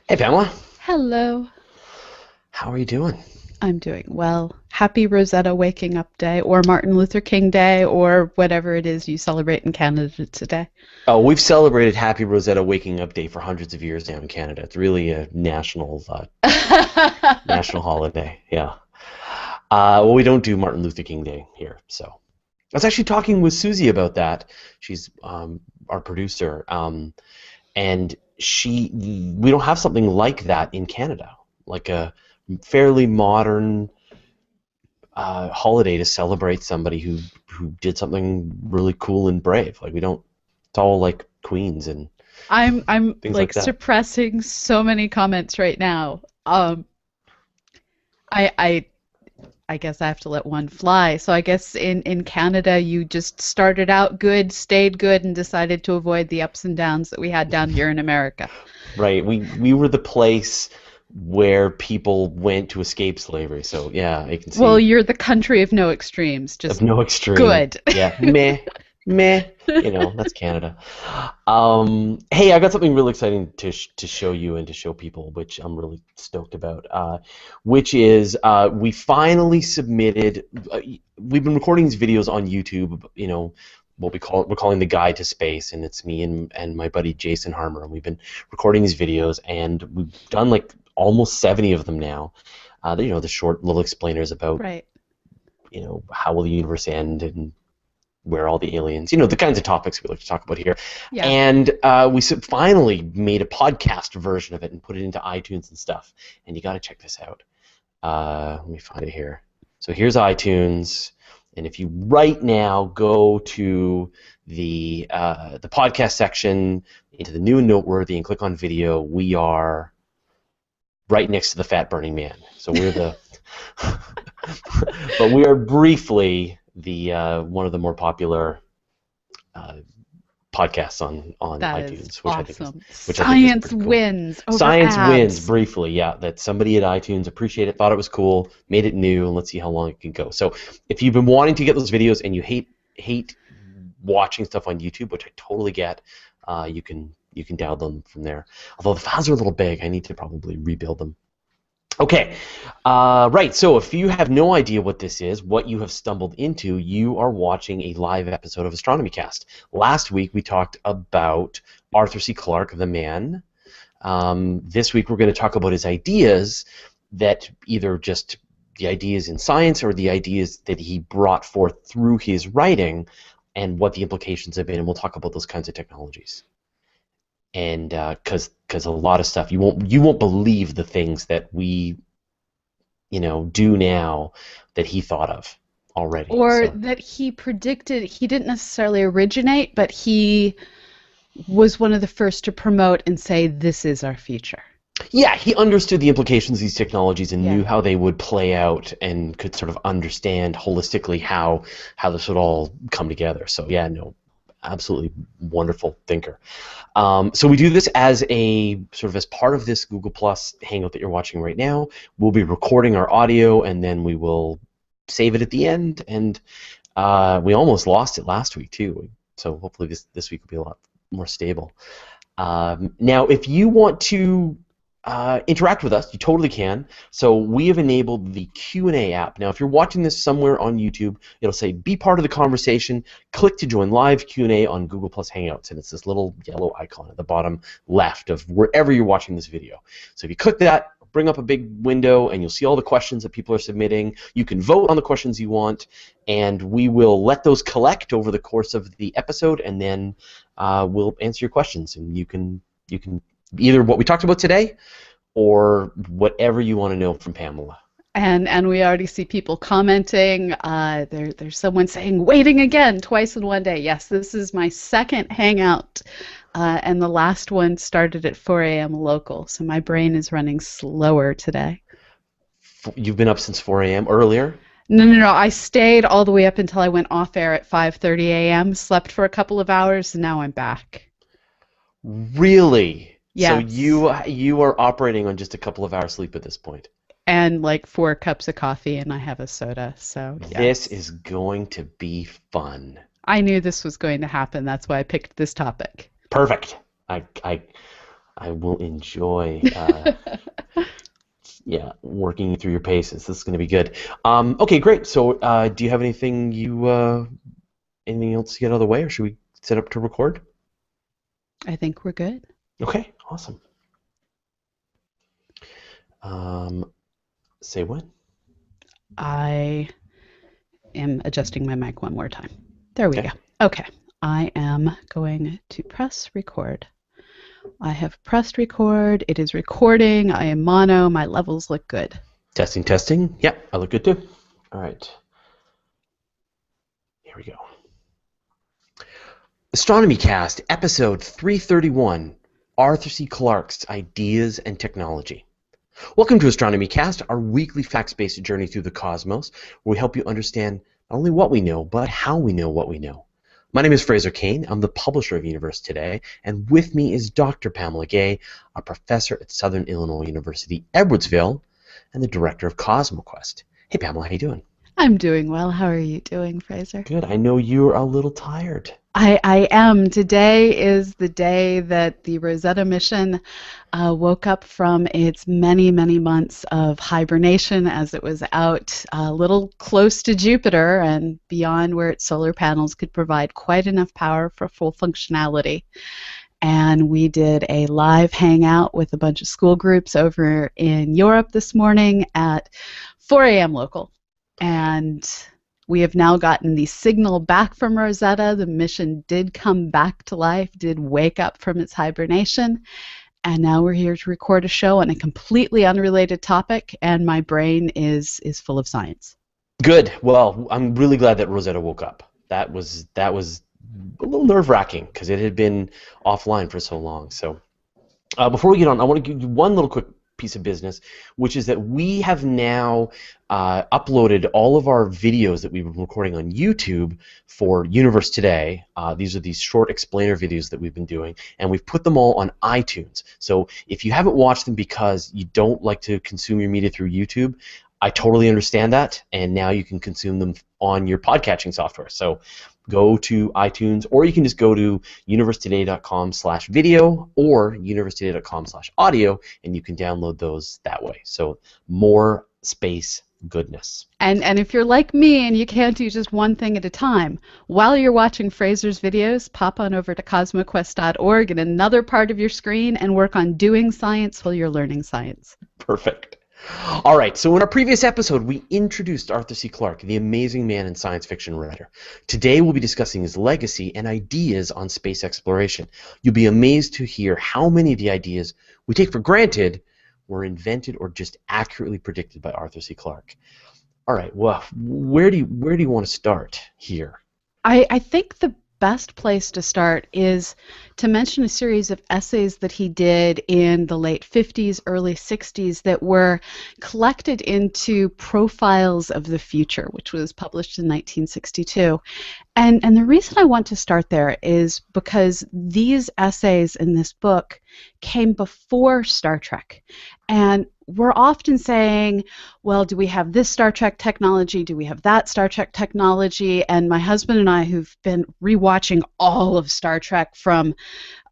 Hey Pamela, Hello. how are you doing? I'm doing well. Happy Rosetta Waking Up Day, or Martin Luther King Day, or whatever it is you celebrate in Canada today. Oh, we've celebrated Happy Rosetta Waking Up Day for hundreds of years now in Canada. It's really a national holiday. Yeah. Well, we don't do Martin Luther King Day here, so I was actually talking with Susie about that. She's our producer, and we don't have something like that in Canada, like a fairly modern holiday to celebrate somebody who did something really cool and brave. Like we don't. It's all like queens and I'm things like like that. suppressing so many comments right now. I I I guess I have to let one fly. So I guess in Canada you just started out good, stayed good, and decided to avoid the ups and downs that we had down here in America. Right. We were the place where people went to escape slavery. So yeah, I can Well, see you're the country of no extremes, of just no extreme. good. Yeah, meh, meh. That's Canada. Hey, I got something really exciting to show you and to show people, which I'm really stoked about. Which is we finally submitted. We've been recording these videos on YouTube. What we're calling the Guide to Space, and it's me and my buddy Jason Harmer, and we've been recording these videos, and we've done like almost 70 of them now. The short little explainers about Right. how will the universe end and where all the aliens, the kinds of topics we like to talk about here. Yeah. And we finally made a podcast version of it and put it into iTunes and stuff. And you got to check this out. Let me find it here. So here's iTunes. And if you right now go to the podcast section into the new and noteworthy and click on video, we are right next to the fat burning man. So we're the but we are briefly the one of the more popular uh, podcasts on That is iTunes, awesome. which I think is Science pretty cool. wins over Science wins abs. briefly, yeah. That somebody at iTunes appreciated it, thought it was cool, made it new, and let's see how long it can go. So if you've been wanting to get those videos and you hate watching stuff on YouTube, which I totally get, you can download them from there. Although the files are a little big, I need to probably rebuild them. Okay, right, so if you have no idea what this is, what you have stumbled into, you are watching a live episode of Astronomy Cast. Last week we talked about Arthur C. Clarke, the man. This week we're going to talk about his ideas, that either just the ideas in science or the ideas that he brought forth through his writing and what the implications have been, and we'll talk about those kinds of technologies. And because a lot of stuff you won't believe the things that we do now that he thought of already. Or So that he predicted, he didn't necessarily originate, but he was one of the first to promote and say, this is our future. yeah, he understood the implications of these technologies and Yeah. knew how they would play out and could sort of understand holistically how this would all come together. So yeah, no, absolutely wonderful thinker. So we do this as a sort of as part of this Google Plus Hangout that you're watching right now. We'll be recording our audio and then we will save it at the end. And we almost lost it last week too. So hopefully this week will be a lot more stable. Now, if you want to interact with us, you totally can. So we have enabled the Q&A app. Now, if you're watching this somewhere on YouTube, it'll say be part of the conversation. Click to join live Q&A on Google Plus Hangouts, and it's this little yellow icon at the bottom left of wherever you're watching this video. So if you click that, bring up a big window, and you'll see all the questions that people are submitting. You can vote on the questions you want, and we will let those collect over the course of the episode, and then we'll answer your questions, and you can either what we talked about today or whatever you want to know from Pamela. And we already see people commenting. There's someone saying, waiting again, twice in one day. Yes, this is my second hangout, and the last one started at 4 a.m. local, so my brain is running slower today. You've been up since 4 a.m. earlier? No, no, no. I stayed all the way up until I went off air at 5:30 a.m., slept for a couple of hours, and now I'm back. Really? So Yes. you are operating on just a couple of hours sleep at this point. And like 4 cups of coffee, and I have a soda, so This yes. is going to be fun. I knew this was going to happen. That's why I picked this topic. Perfect. I I will enjoy, yeah, working you through your paces. This is going to be good. Okay, great. So, do you have anything else to get out of the way, or should we set up to record? I think we're good. Okay, awesome. Um, say when. I am adjusting my mic one more time. There we Okay. go. Okay. I am going to press record. I have pressed record. It is recording. I am mono. My levels look good. Testing, testing. Yeah, I look good too. All right. Here we go. Astronomy Cast, episode 331, Arthur C. Clarke's Ideas and Technology. Welcome to Astronomy Cast, our weekly facts-based journey through the cosmos, where we help you understand not only what we know, but how we know what we know. My name is Fraser Kane. I'm the publisher of Universe Today, and with me is Dr. Pamela Gay, a professor at Southern Illinois University, Edwardsville, and the director of CosmoQuest. Hey, Pamela, how you doing? I'm doing well. How are you doing, Fraser? Good. I know you're a little tired. I am. Today is the day that the Rosetta mission woke up from its many, many months of hibernation as it was out a little close to Jupiter and beyond where its solar panels could provide quite enough power for full functionality. And we did a live hangout with a bunch of school groups over in Europe this morning at 4 a.m. local. And we have now gotten the signal back from Rosetta. The mission did come back to life, did wake up from its hibernation, and now we're here to record a show on a completely unrelated topic, and my brain is full of science. Good. Well, I'm really glad that Rosetta woke up. That was a little nerve-wracking because it had been offline for so long. So before we get on, I want to give you one little quick piece of business, which is that we have now uploaded all of our videos that we've been recording on YouTube for Universe Today. These are these short explainer videos that we've been doing, and we've put them all on iTunes. So if you haven't watched them because you don't like to consume your media through YouTube, I totally understand that, and now you can consume them on your podcatching software. So go to iTunes, or you can just go to universetoday.com/video or universetoday.com/audio, and you can download those that way. So more space goodness. And if you're like me and you can't do just one thing at a time, while you're watching Fraser's videos, pop on over to cosmoquest.org in another part of your screen and work on doing science while you're learning science. Perfect. All right, so in our previous episode, we introduced Arthur C. Clarke, the amazing man and science fiction writer. Today, we'll be discussing his legacy and ideas on space exploration. You'll be amazed to hear how many of the ideas we take for granted were invented or just accurately predicted by Arthur C. Clarke. All right, well, where do you want to start here? I think the best place to start is to mention a series of essays that he did in the late 50s, early 60s that were collected into Profiles of the Future, which was published in 1962. And the reason I want to start there is because these essays in this book came before Star Trek. And we're often saying, well, do we have this Star Trek technology? Do we have that Star Trek technology? And my husband and I, who've been rewatching all of Star Trek from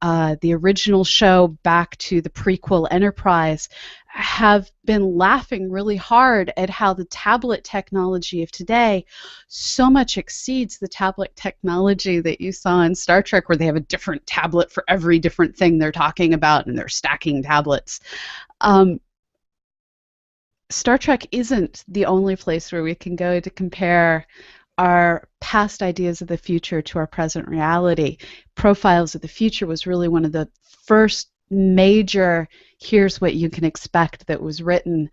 the original show back to the prequel Enterprise, have been laughing really hard at how the tablet technology of today so much exceeds the tablet technology that you saw in Star Trek, where they have a different tablet for every different thing they're talking about and they're stacking tablets. Star Trek isn't the only place where we can go to compare our past ideas of the future to our present reality. Profiles of the Future was really one of the first major here's what you can expect that was written,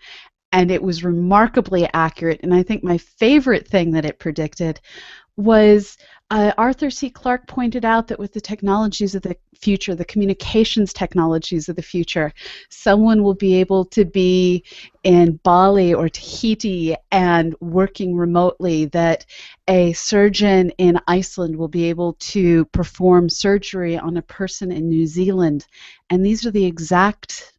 and it was remarkably accurate. And I think my favorite thing that it predicted was Arthur C. Clarke pointed out that with the technologies of the future, the communications technologies of the future, someone will be able to be in Bali or Tahiti and working remotely, that a surgeon in Iceland will be able to perform surgery on a person in New Zealand. And these are the exact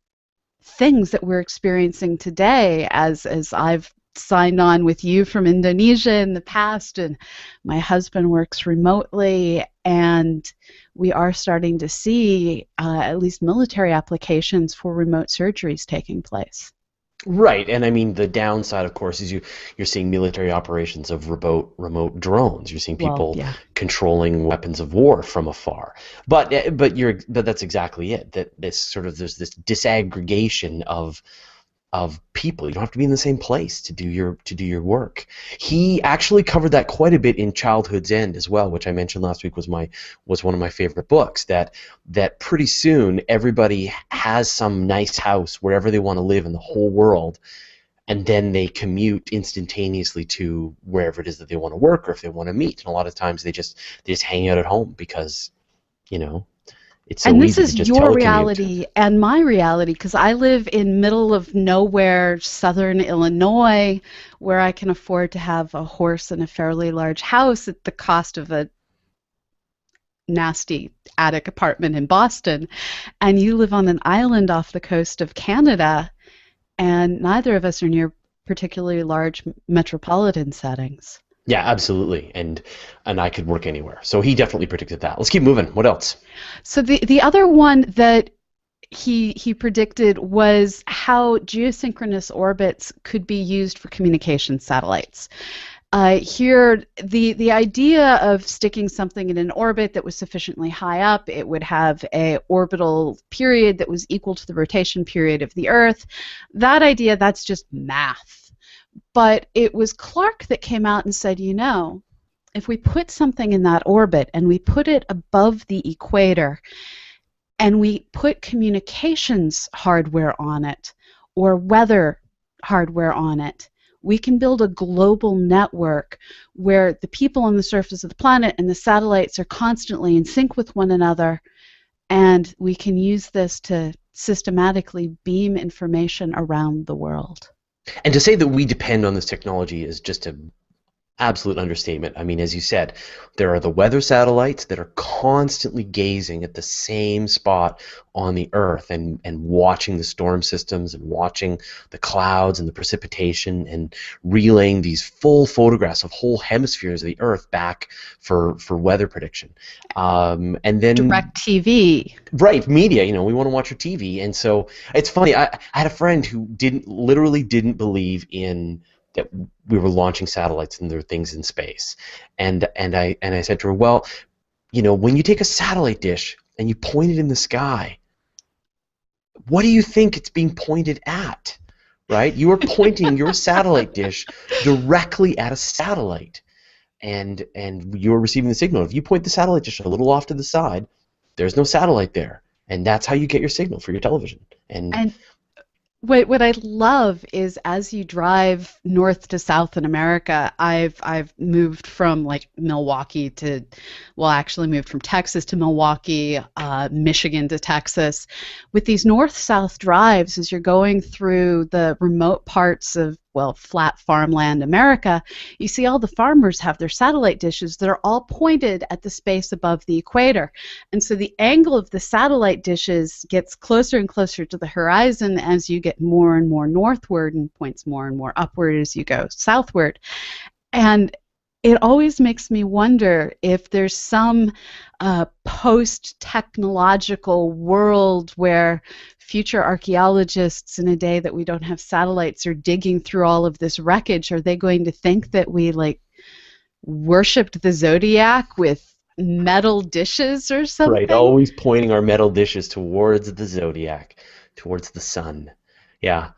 things that we're experiencing today as I've signed on with you from Indonesia in the past, and my husband works remotely, and we are starting to see at least military applications for remote surgeries taking place. Right, and I mean the downside, of course, is you're seeing military operations of remote drones. You're seeing Well, people yeah. controlling weapons of war from afar. But that's exactly it. That this sort of there's this disaggregation of people. You don't have to be in the same place to do your work. He actually covered that quite a bit in Childhood's End as well, which I mentioned last week was one of my favorite books. That pretty soon everybody has some nice house wherever they want to live in the whole world, and then they commute instantaneously to wherever it is that they want to work or if they want to meet. And a lot of times they just hang out at home because you know it's And so this easy to is just your telecommute. reality and my reality because I live in middle of nowhere, southern Illinois, where I can afford to have a horse and a fairly large house at the cost of a nasty attic apartment in Boston. And you live on an island off the coast of Canada, and neither of us are near particularly large metropolitan settings. Yeah, absolutely. And I could work anywhere. So he definitely predicted that. Let's keep moving. What else? So the other one that he predicted was how geosynchronous orbits could be used for communication satellites. Here, the idea of sticking something in an orbit that was sufficiently high up, it would have a orbital period that was equal to the rotation period of the Earth. That idea, that's just math. But it was Clarke that came out and said, you know, if we put something in that orbit and we put it above the equator and we put communications hardware on it or weather hardware on it, we can build a global network where the people on the surface of the planet and the satellites are constantly in sync with one another, and we can use this to systematically beam information around the world. And to say that we depend on this technology is just a absolute understatement. I mean, as you said, there are the weather satellites that are constantly gazing at the same spot on the Earth and watching the storm systems and watching the clouds and the precipitation and relaying these full photographs of whole hemispheres of the Earth back for weather prediction. And then Direct TV. right, media, we want to watch our TV. And so it's funny, I had a friend who literally didn't believe in that we were launching satellites and there were things in space. And I said to her, well, when you take a satellite dish and you point it in the sky, what do you think it's being pointed at? Right? You are pointing your satellite dish directly at a satellite, and you're receiving the signal. If you point the satellite dish a little off to the side, there's no satellite there, and that's how you get your signal for your television. And what I love is as you drive north to south in America, I've moved from like Milwaukee to, well, actually moved from Texas to Milwaukee, Michigan to Texas. With these north-south drives, as you're going through the remote parts of, well, flat farmland America, you see all the farmers have their satellite dishes that are all pointed at the space above the equator. And so the angle of the satellite dishes gets closer and closer to the horizon as you get more and more northward and points more and more upward as you go southward. And it always makes me wonder if there's some post-technological world where future archaeologists in a day that we don't have satellites are digging through all of this wreckage. Are they going to think that we worshipped the zodiac with metal dishes or right, something? always pointing our metal dishes towards the zodiac, towards the sun. Yeah.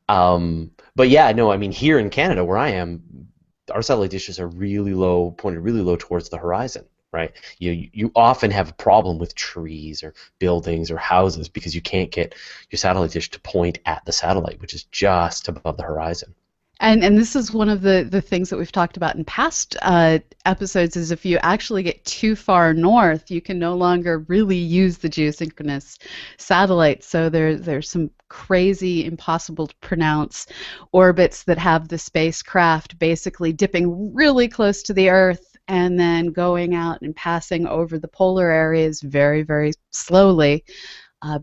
But yeah, no, I mean, here in Canada where I am, our satellite dishes are really low, pointed really low towards the horizon, right? You often have a problem with trees or buildings or houses because you can't get your satellite dish to point at the satellite, which is just above the horizon. And this is one of the things that we've talked about in past episodes is if you actually get too far north, you can no longer really use the geosynchronous satellite. So there's some crazy, impossible to pronounce orbits that have the spacecraft basically dipping really close to the Earth and then going out and passing over the polar areas very, very slowly,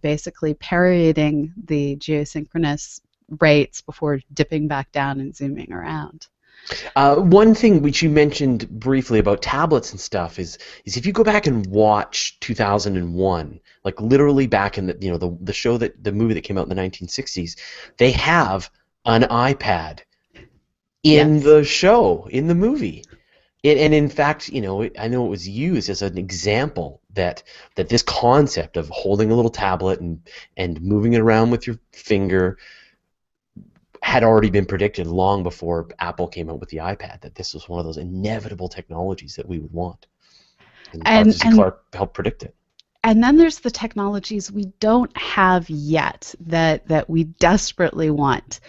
basically parodying the geosynchronous rates before dipping back down and zooming around. One thing which you mentioned briefly about tablets and stuff is if you go back and watch 2001, like literally back in the show the movie that came out in the 1960s, they have an iPad in Yes. the show, in the movie. And in fact, I know it was used as an example that this concept of holding a little tablet and moving it around with your finger had already been predicted long before Apple came out with the iPad, that this was one of those inevitable technologies that we would want. And And Arthur C. and Clarke helped predict it. and then there's the technologies we don't have yet that we desperately want.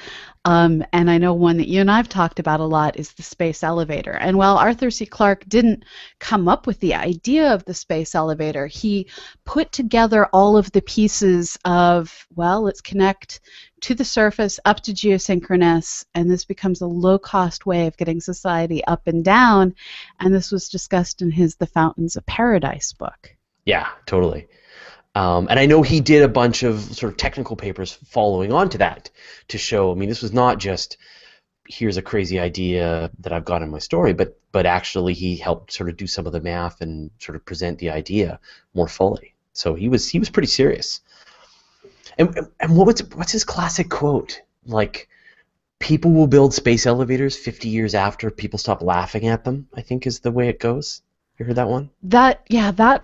And I know one that you and I've talked about a lot is the space elevator. And while Arthur C. Clarke didn't come up with the idea of the space elevator, he put together all of the pieces of, well, let's connect to the surface, up to geosynchronous, and this becomes a low-cost way of getting society up and down. And this was discussed in his The Fountains of Paradise book. Yeah, totally. And I know he did a bunch of sort of technical papers following on to that to show, I mean, this was not just, here's a crazy idea that I've got in my story, but actually he helped sort of do some of the math and sort of present the idea more fully. So he was pretty serious. And what's his classic quote? Like, people will build space elevators 50 years after people stop laughing at them, I think is the way it goes. You heard that one? That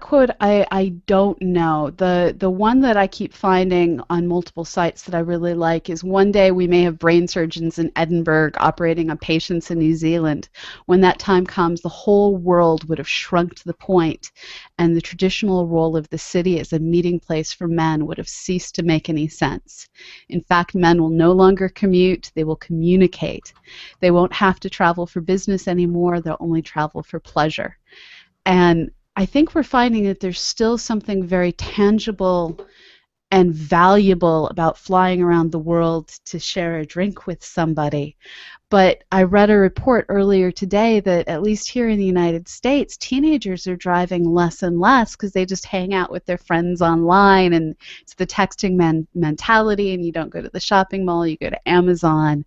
quote I don't know. The one that I keep finding on multiple sites that I really like is, one day we may have brain surgeons in Edinburgh operating on patients in New Zealand. When that time comes, the whole world would have shrunk to the point, and the traditional role of the city as a meeting place for men would have ceased to make any sense. In fact, men will no longer commute, they will communicate. They won't have to travel for business anymore, they'll only travel for pleasure. And I think we're finding that there's still something very tangible and valuable about flying around the world to share a drink with somebody. But I read a report earlier today that, at least here in the United States, teenagers are driving less and less because they just hang out with their friends online, and it's the texting mentality, and you don't go to the shopping mall, you go to Amazon.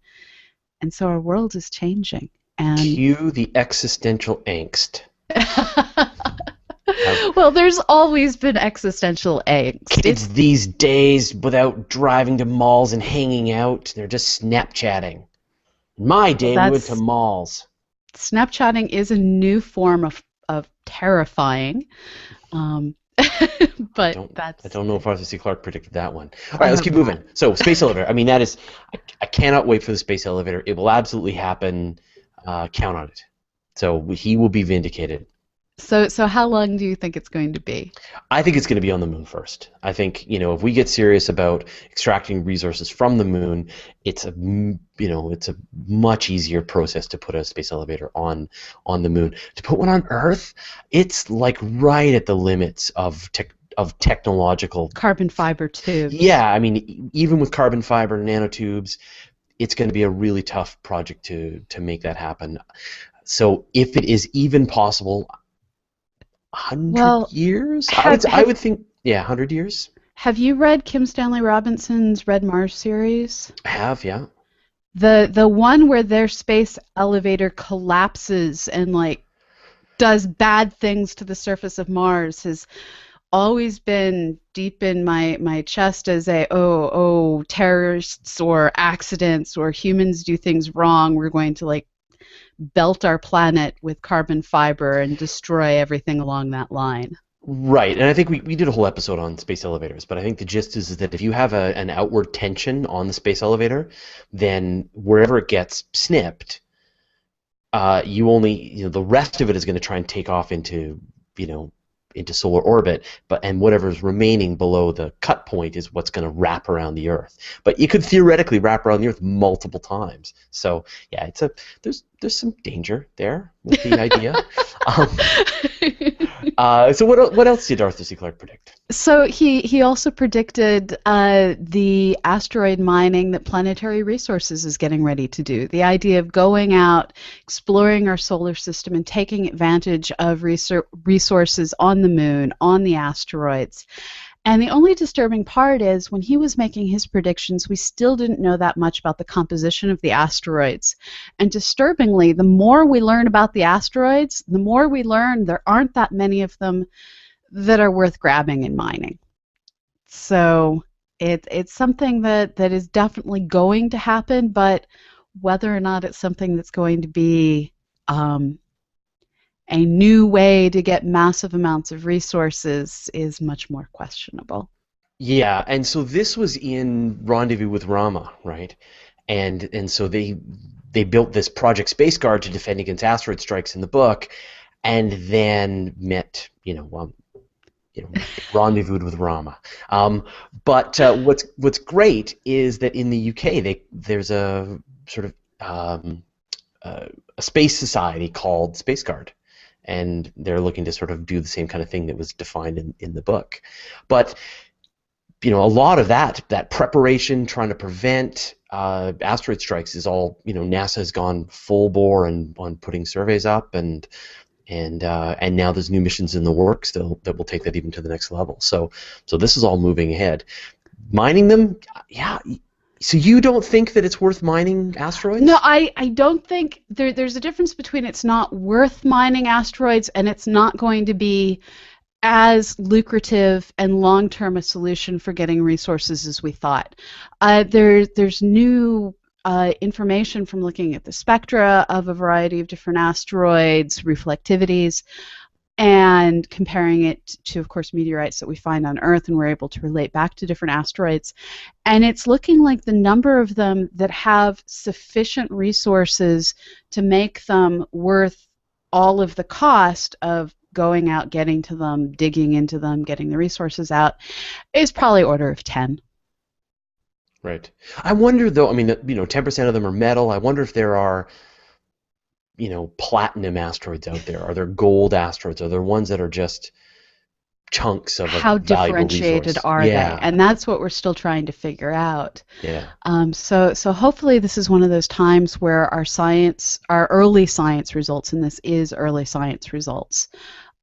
And so our world is changing. And Cue the existential angst. well, there's always been existential angst. Kids these days, without driving to malls and hanging out, they're just Snapchatting. In my day, we went to malls. Snapchatting is a new form of terrifying. But I don't know if Arthur C. Clarke predicted that one. All right, let's keep moving. So, space elevator. I mean, that is, I cannot wait for the space elevator. It will absolutely happen. Count on it. So he will be vindicated. So how long do you think it's going to be? I think it's going to be on the moon first. I think, if we get serious about extracting resources from the moon, it's a much easier process to put a space elevator on the moon. To put one on Earth, it's like right at the limits of technological carbon fiber tubes. Yeah, I mean, even with carbon fiber nanotubes, it's going to be a really tough project to make that happen. So if it is even possible, 100 years? I would think, 100 years. Have you read Kim Stanley Robinson's Red Mars series? I have, yeah. The one where their space elevator collapses and does bad things to the surface of Mars has always been deep in my chest as terrorists or accidents or humans do things wrong, we're going to belt our planet with carbon fiber and destroy everything along that line. Right, and I think we did a whole episode on space elevators, but I think the gist is that if you have an outward tension on the space elevator, then wherever it gets snipped, the rest of it is going to try and take off into solar orbit, and whatever's remaining below the cut point is what's going to wrap around the Earth. But it could theoretically wrap around the Earth multiple times. So yeah, there's some danger there with the idea. So what else did Arthur C. Clarke predict? So he also predicted the asteroid mining that Planetary Resources is getting ready to do. The idea of going out, exploring our solar system, and taking advantage of resources on the moon, on the asteroids. And the only disturbing part is when he was making his predictions, we still didn't know that much about the composition of the asteroids. And disturbingly, the more we learn about the asteroids, the more we learn there aren't that many of them that are worth grabbing and mining. So it's something that is definitely going to happen, but whether or not it's something that's going to be um, a new way to get massive amounts of resources is much more questionable. Yeah, and so this was in Rendezvous with Rama, right? And so they built this Project Space Guard to defend against asteroid strikes in the book, and then met, rendezvoused with Rama. But what's great is that in the UK there's a sort of a space society called Space Guard, and they're looking to sort of do the same kind of thing that was defined in the book. But a lot of that preparation, trying to prevent asteroid strikes, is all NASA has gone full bore and on putting surveys up, and now there's new missions in the works that will take that even to the next level. So this is all moving ahead. Mining them, yeah. So you don't think that it's worth mining asteroids? No, I don't think there's a difference between it's not worth mining asteroids and it's not going to be as lucrative and long-term a solution for getting resources as we thought. There's new information from looking at the spectra of a variety of different asteroids, reflectivities, and comparing it to, of course, meteorites that we find on Earth, and we're able to relate back to different asteroids. And it's looking like the number of them that have sufficient resources to make them worth all of the cost of going out, getting to them, digging into them, getting the resources out, is probably order of 10. Right. I wonder, though, 10% of them are metal. I wonder if there are, platinum asteroids out there. Are there gold asteroids? Are there ones that are just chunks of a How valuable differentiated resource? are Yeah. they? And that's what we're still trying to figure out. Yeah. So hopefully this is one of those times where our early science results, and this is early science results,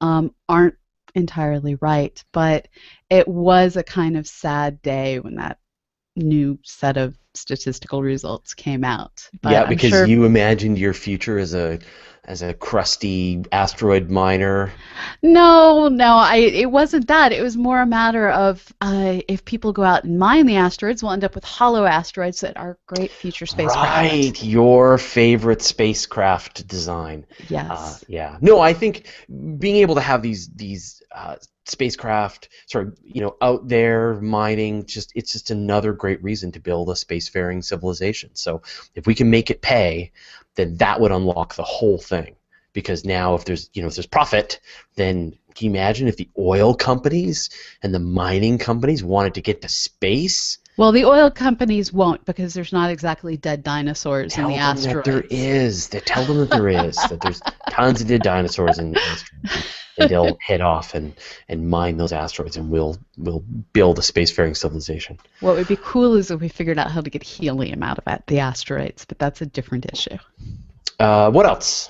aren't entirely right. But it was a kind of sad day when that new set of statistical results came out. But Yeah, I'm because sure. you imagined your future as a crusty asteroid miner. No, it wasn't that. It was more a matter of if people go out and mine the asteroids, we'll end up with hollow asteroids that are great future spacecraft. Right, your favorite spacecraft design. Yes. Yeah. No, I think being able to have these spacecraft out there mining, it's just another great reason to build a spacefaring civilization. So if we can make it pay, then that would unlock the whole thing. Because now if there's profit, then can you imagine if the oil companies and the mining companies wanted to get to space? Well, the oil companies won't, because there's not exactly dead dinosaurs in the Tell them that there asteroids. is. Tell them that there is. That there's tons of dead dinosaurs in asteroids, and they'll head off and mine those asteroids, and we'll build a spacefaring civilization. What would be cool is if we figured out how to get helium out of the asteroids, but that's a different issue. What else?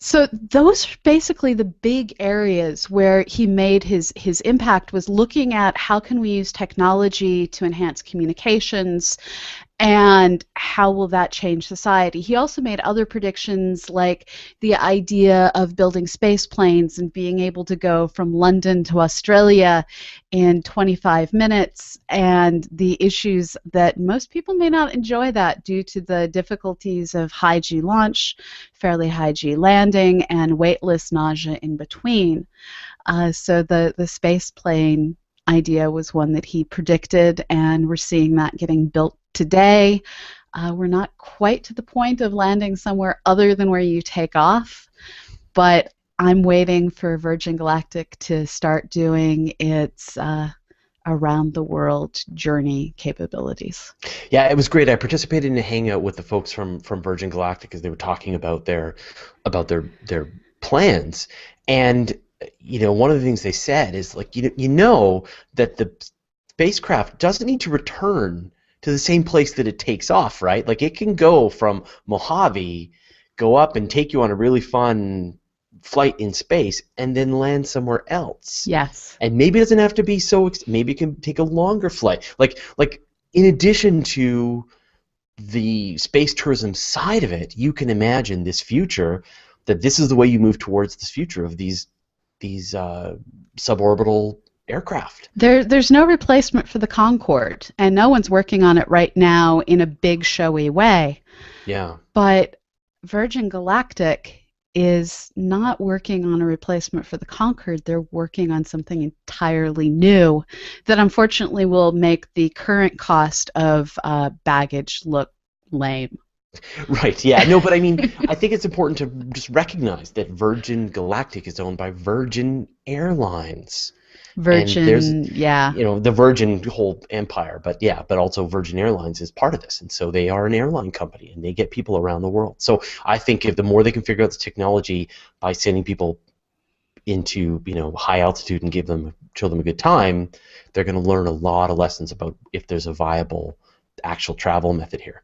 So those are basically the big areas where he made his impact, was looking at how can we use technology to enhance communications, and how will that change society. He also made other predictions, like the idea of building space planes and being able to go from London to Australia in 25 minutes, and the issues that most people may not enjoy that due to the difficulties of high G launch, fairly high G landing, and weightless nausea in between. So the space plane idea was one that he predicted, and we're seeing that getting built today. We're not quite to the point of landing somewhere other than where you take off, but I'm waiting for Virgin Galactic to start doing its around the world journey capabilities. Yeah, it was great. I participated in a hangout with the folks from Virgin Galactic as they were talking about their plans, and one of the things they said is, like, that the spacecraft doesn't need to return to the same place that it takes off, right? Like, it can go from Mojave, go up and take you on a really fun flight in space and then land somewhere else. Yes. And maybe it doesn't have to be so. Maybe it can take a longer flight. Like in addition to the space tourism side of it, you can imagine this future, that this is the way you move towards this future of these suborbital aircraft. There's no replacement for the Concorde, and no one's working on it right now in a big showy way. Yeah. But Virgin Galactic is not working on a replacement for the Concorde. They're working on something entirely new that unfortunately will make the current cost of baggage look lame. Right, yeah. No, but I mean, I think it's important to just recognize that Virgin Galactic is owned by Virgin Airlines. And there's, Virgin, yeah. the Virgin whole empire, but yeah, but also Virgin Airlines is part of this, and so they are an airline company, and they get people around the world. So I think if the more they can figure out this technology by sending people into high altitude and show them a good time, they're going to learn a lot of lessons about if there's a viable actual travel method here.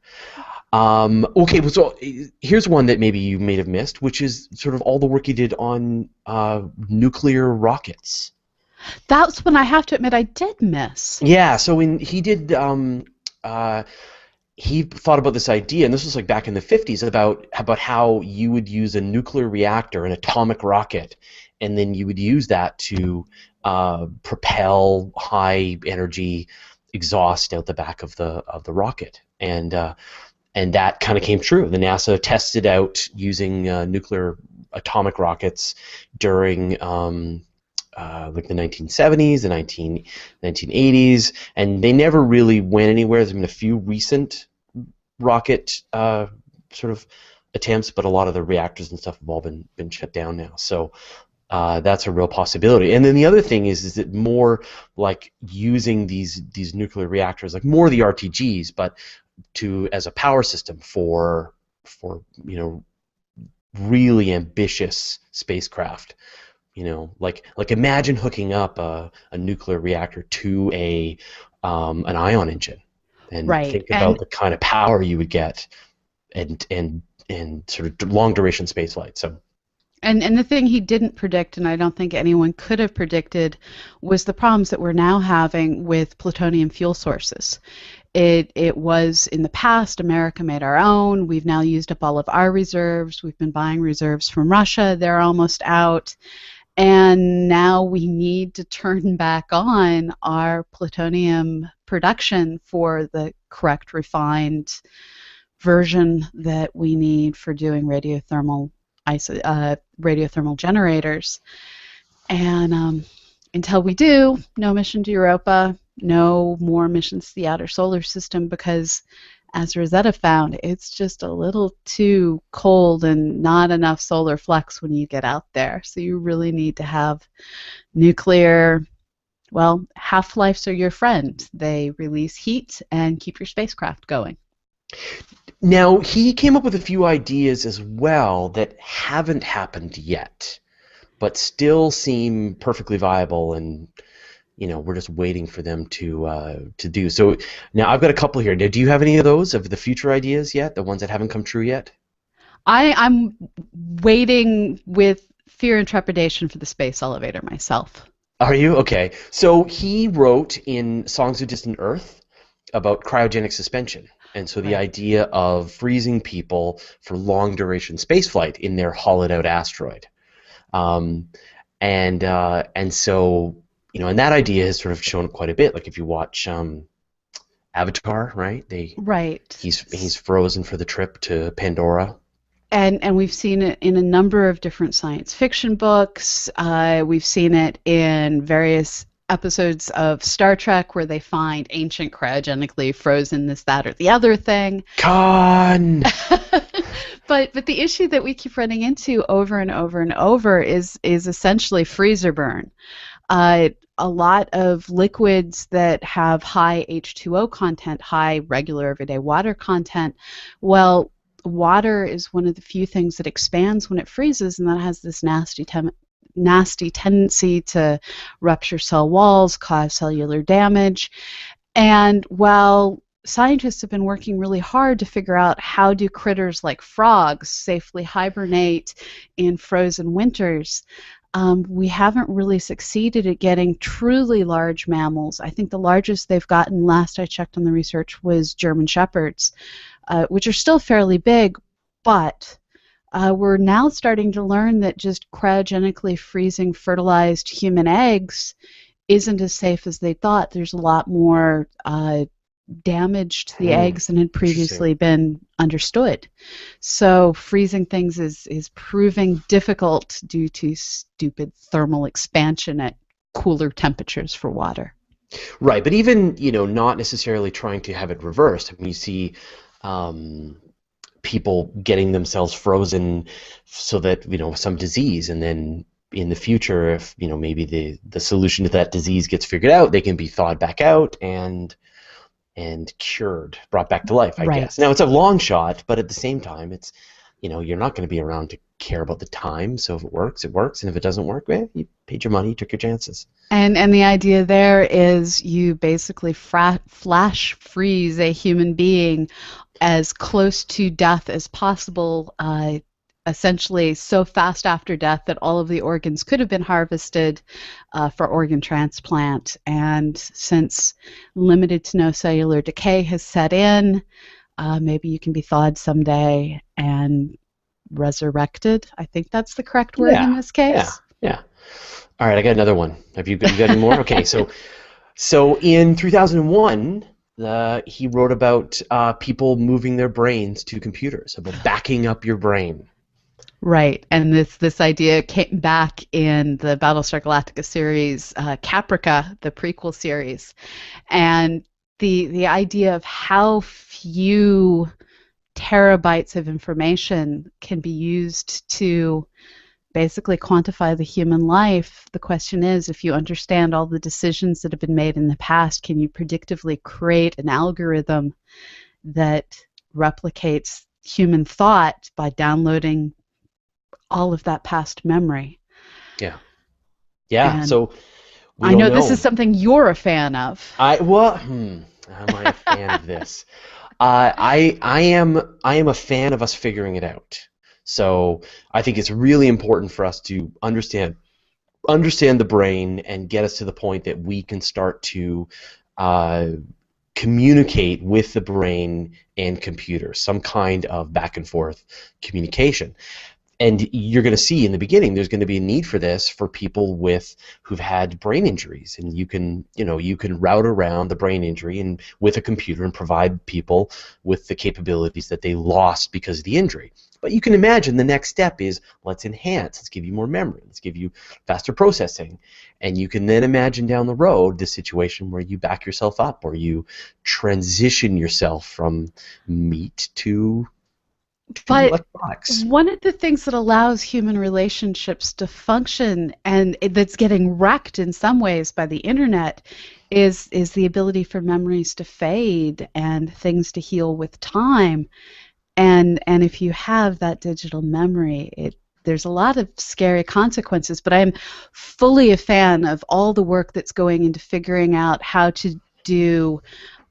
Okay, well, so here's one that maybe you may have missed, which is sort of all the work you did on nuclear rockets. That's one I have to admit I did miss. Yeah, so he did, he thought about this idea, and this was like back in the 50s, about how you would use a nuclear reactor, an atomic rocket, and then you would use that to propel high energy exhaust out the back of the rocket, and that kind of came true. The NASA tested out using nuclear atomic rockets during like the 1970s, the 1980s, and they never really went anywhere. There's been a few recent rocket sort of attempts, but a lot of the reactors and stuff have all been shut down now. So that's a real possibility. And then the other thing is that more like using these nuclear reactors, like more of the RTGs, but as a power system for really ambitious spacecraft. Like imagine hooking up a nuclear reactor to an ion engine, and Right. think about the kind of power you would get, and sort of long duration space flight. So. And the thing he didn't predict, and I don't think anyone could have predicted, was the problems that we're now having with plutonium fuel sources. It was in the past, America made our own. We've now used up all of our reserves. We've been buying reserves from Russia. They're almost out. And now we need to turn back on our plutonium production for the correct refined version that we need for doing radiothermal generators. And until we do, no mission to Europa, no more missions to the outer solar system, because as Rosetta found, it's just a little too cold and not enough solar flux when you get out there. So you really need to have nuclear. Well, half-lives are your friend. They release heat and keep your spacecraft going. Now, he came up with a few ideas as well that haven't happened yet, but still seem perfectly viable, and we're just waiting for them to do. So now I've got a couple here. Now, do you have any of those, of the future ideas yet, the ones that haven't come true yet? I'm waiting with fear and trepidation for the space elevator myself. Are you? Okay. So he wrote in Songs of Distant Earth about cryogenic suspension. And so the idea of freezing people for long-duration spaceflight in their hollowed-out asteroid. And so, and that idea has sort of shown up quite a bit. Like if you watch Avatar, right? He's frozen for the trip to Pandora. And we've seen it in a number of different science fiction books. We've seen it in various episodes of Star Trek where they find ancient cryogenically frozen this, that, or the other thing. Con! But the issue that we keep running into over and over and over is essentially freezer burn. A lot of liquids that have high H2O content, high regular everyday water content, well, water is one of the few things that expands when it freezes, and that has this nasty tendency to rupture cell walls, cause cellular damage. And while scientists have been working really hard to figure out how do critters like frogs safely hibernate in frozen winters. We haven't really succeeded at getting truly large mammals. I think the largest they've gotten, last I checked on the research, was German shepherds, which are still fairly big, but we're now starting to learn that just cryogenically freezing fertilized human eggs isn't as safe as they thought. There's a lot more damage to the Hmm. eggs than had Interesting. previously been understood. So freezing things is proving difficult due to stupid thermal expansion at cooler temperatures for water. Right, but even, not necessarily trying to have it reversed. I mean, you see um, people getting themselves frozen so that, some disease, and then in the future, if, maybe the solution to that disease gets figured out, they can be thawed back out and cured, brought back to life, I guess. Now, Right. it's a long shot, but at the same time, it's, you're not going to be around to care about the time. So if it works, it works. And if it doesn't work, you paid your money, you took your chances. And the idea there is you basically flash freeze a human being as close to death as possible, essentially so fast after death that all of the organs could have been harvested for organ transplant. And since limited to no cellular decay has set in, maybe you can be thawed someday and resurrected. I think that's the correct word in Yeah, this yeah, case. yeah. All right, I got another one. You got any more? Okay, so in 2001, he wrote about people moving their brains to computers, about backing up your brain. Right, and this idea came back in the Battlestar Galactica series, Caprica, the prequel series, and the idea of how few terabytes of information can be used to basically quantify the human life. The question is, if you understand all the decisions that have been made in the past, can you predictively create an algorithm that replicates human thought by downloading all of that past memory? Yeah, yeah. And So we I don't know this is know. something you're a fan of. Am I a fan of this? I am a fan of us figuring it out. So I think it's really important for us to understand the brain and get us to the point that we can start to uh, communicate with the brain and computers, some kind of back and forth communication. And you're going to see in the beginning there's going to be a need for this for people who've had brain injuries, and you can route around the brain injury and with a computer and provide people with the capabilities that they lost because of the injury. But you can imagine the next step is, let's give you more memory, let's give you faster processing. And you can then imagine down the road the situation where you back yourself up, or you transition yourself from meat to But electronics. one of the things that allows human relationships to function and that's getting wrecked in some ways by the internet is the ability for memories to fade and things to heal with time. And if you have that digital memory, there's a lot of scary consequences, but I'm fully a fan of all the work that's going into figuring out how to do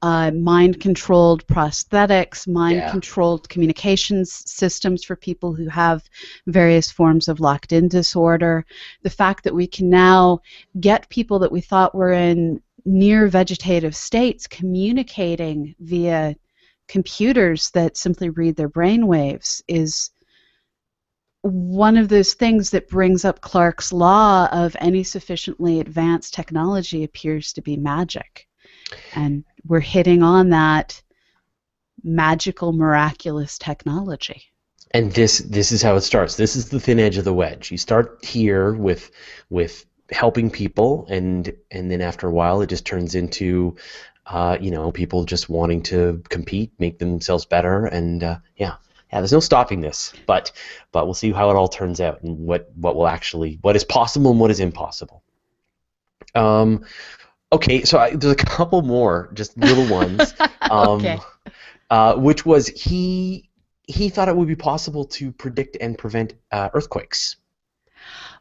mind-controlled prosthetics, Yeah. mind-controlled communications systems for people who have various forms of locked-in disorder. The fact that we can now get people that we thought were in near vegetative states communicating via computers that simply read their brain waves is one of those things that brings up Clarke's law of any sufficiently advanced technology appears to be magic. And we're hitting on that magical, miraculous technology. And this is how it starts. This is the thin edge of the wedge. You start here with helping people, and then after a while, it just turns into people just wanting to compete, make themselves better, and yeah. There's no stopping this, but we'll see how it all turns out, and what is possible and what is impossible. Um, okay, so there's a couple more, just little ones. Um, Okay. which was he thought it would be possible to predict and prevent earthquakes.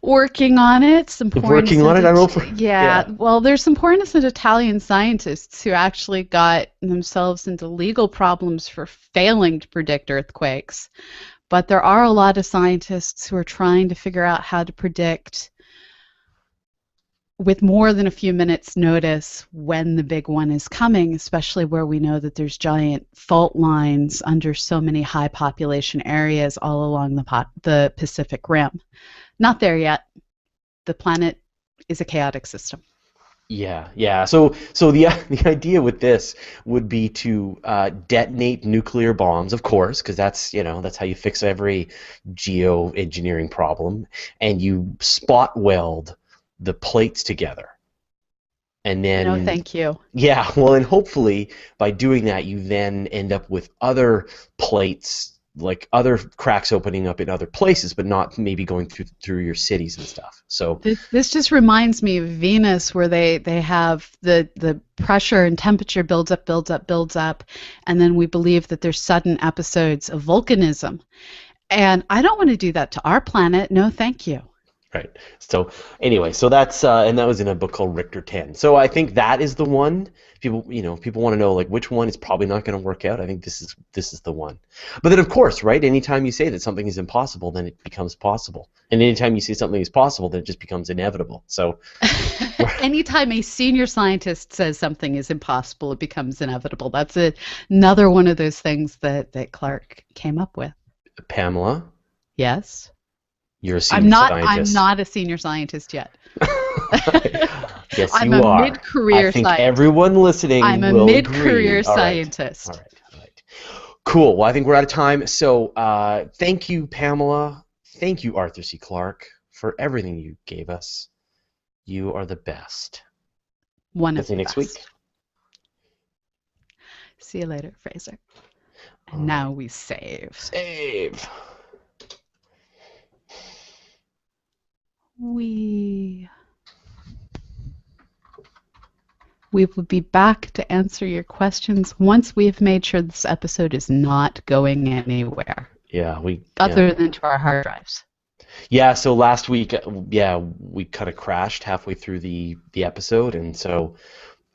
Working on it. Some poor Working on it. innocent, I don't know if yeah. yeah. Well, there's some poor innocent Italian scientists who actually got themselves into legal problems for failing to predict earthquakes. But there are a lot of scientists who are trying to figure out how to predict with more than a few minutes notice when the big one is coming, especially where we know that there's giant fault lines under so many high population areas all along the Pacific Rim. Not there yet. The planet is a chaotic system. Yeah, yeah. So the the idea with this would be to detonate nuclear bombs, of course, because that's that's how you fix every geoengineering problem, and you spot weld the plates together, and No, then thank you. yeah, well, and hopefully by doing that, you then end up with other plates, like other cracks opening up in other places, but not maybe going through your cities and stuff. So This just reminds me of Venus, where they have the pressure and temperature builds up, builds up, builds up, and then we believe that there's sudden episodes of volcanism. And I don't want to do that to our planet. No, thank you. right. So anyway, so that's and that was in a book called Richter 10. So I think that is the one people want to know like which one is probably not going to work out. I think this is the one. But then of course, right? Anytime you say that something is impossible, then it becomes possible. And anytime you say something is possible, then it just becomes inevitable. So Anytime a senior scientist says something is impossible, it becomes inevitable. That's another one of those things that Clarke came up with. Pamela, Yes. you're a I'm senior not I'm scientist. not a senior scientist yet. Yes, I'm you a are. I mid-career think scientist. everyone listening I'm a will agree. mid-career All right. All scientist. right. All right. Cool. Well, I think we're out of time. So thank you, Pamela. Thank you, Arthur C. Clarke, for everything you gave us. You are the best. One We'll of see you the next week. best. See you later, Fraser. All And now right. we save. Save. We we will be back to answer your questions once we have made sure this episode is not going anywhere Yeah, other than to our hard drives. Yeah, so last week, yeah, we kind of crashed halfway through the episode, and so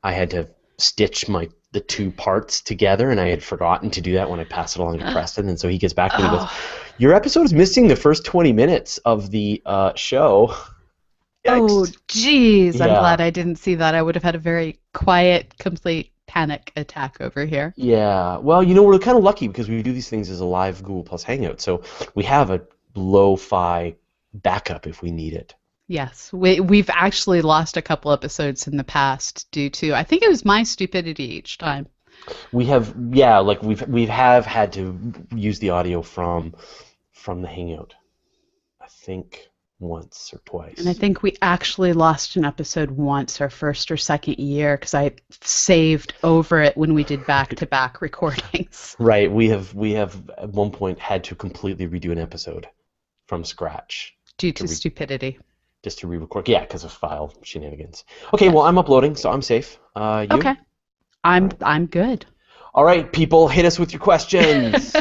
I had to stitch the two parts together, and I had forgotten to do that when I passed it along to Preston, and so he gets back to me and goes, Oh, "Your episode is missing the first 20 minutes of the show." oh, Yikes. geez. I'm Yeah, glad I didn't see that. I would have had a very quiet, complete panic attack over here. yeah. Well, we're kind of lucky because we do these things as a live Google Plus Hangout, so we have a lo-fi backup if we need it. Yes, we've actually lost a couple episodes in the past due to, I think it was my stupidity each time. We have, yeah, like we have had to use the audio from the Hangout. I think once or And I twice. think we actually lost an episode once, our first or second year, because I saved over it when we did back-to-back recordings Right, we have at one point had to completely redo an episode from scratch due to to stupidity. just to re-record. Yeah, because of file shenanigans. Okay, well I'm uploading, so I'm safe. You? Okay, I'm good. All right, people, hit us with your questions.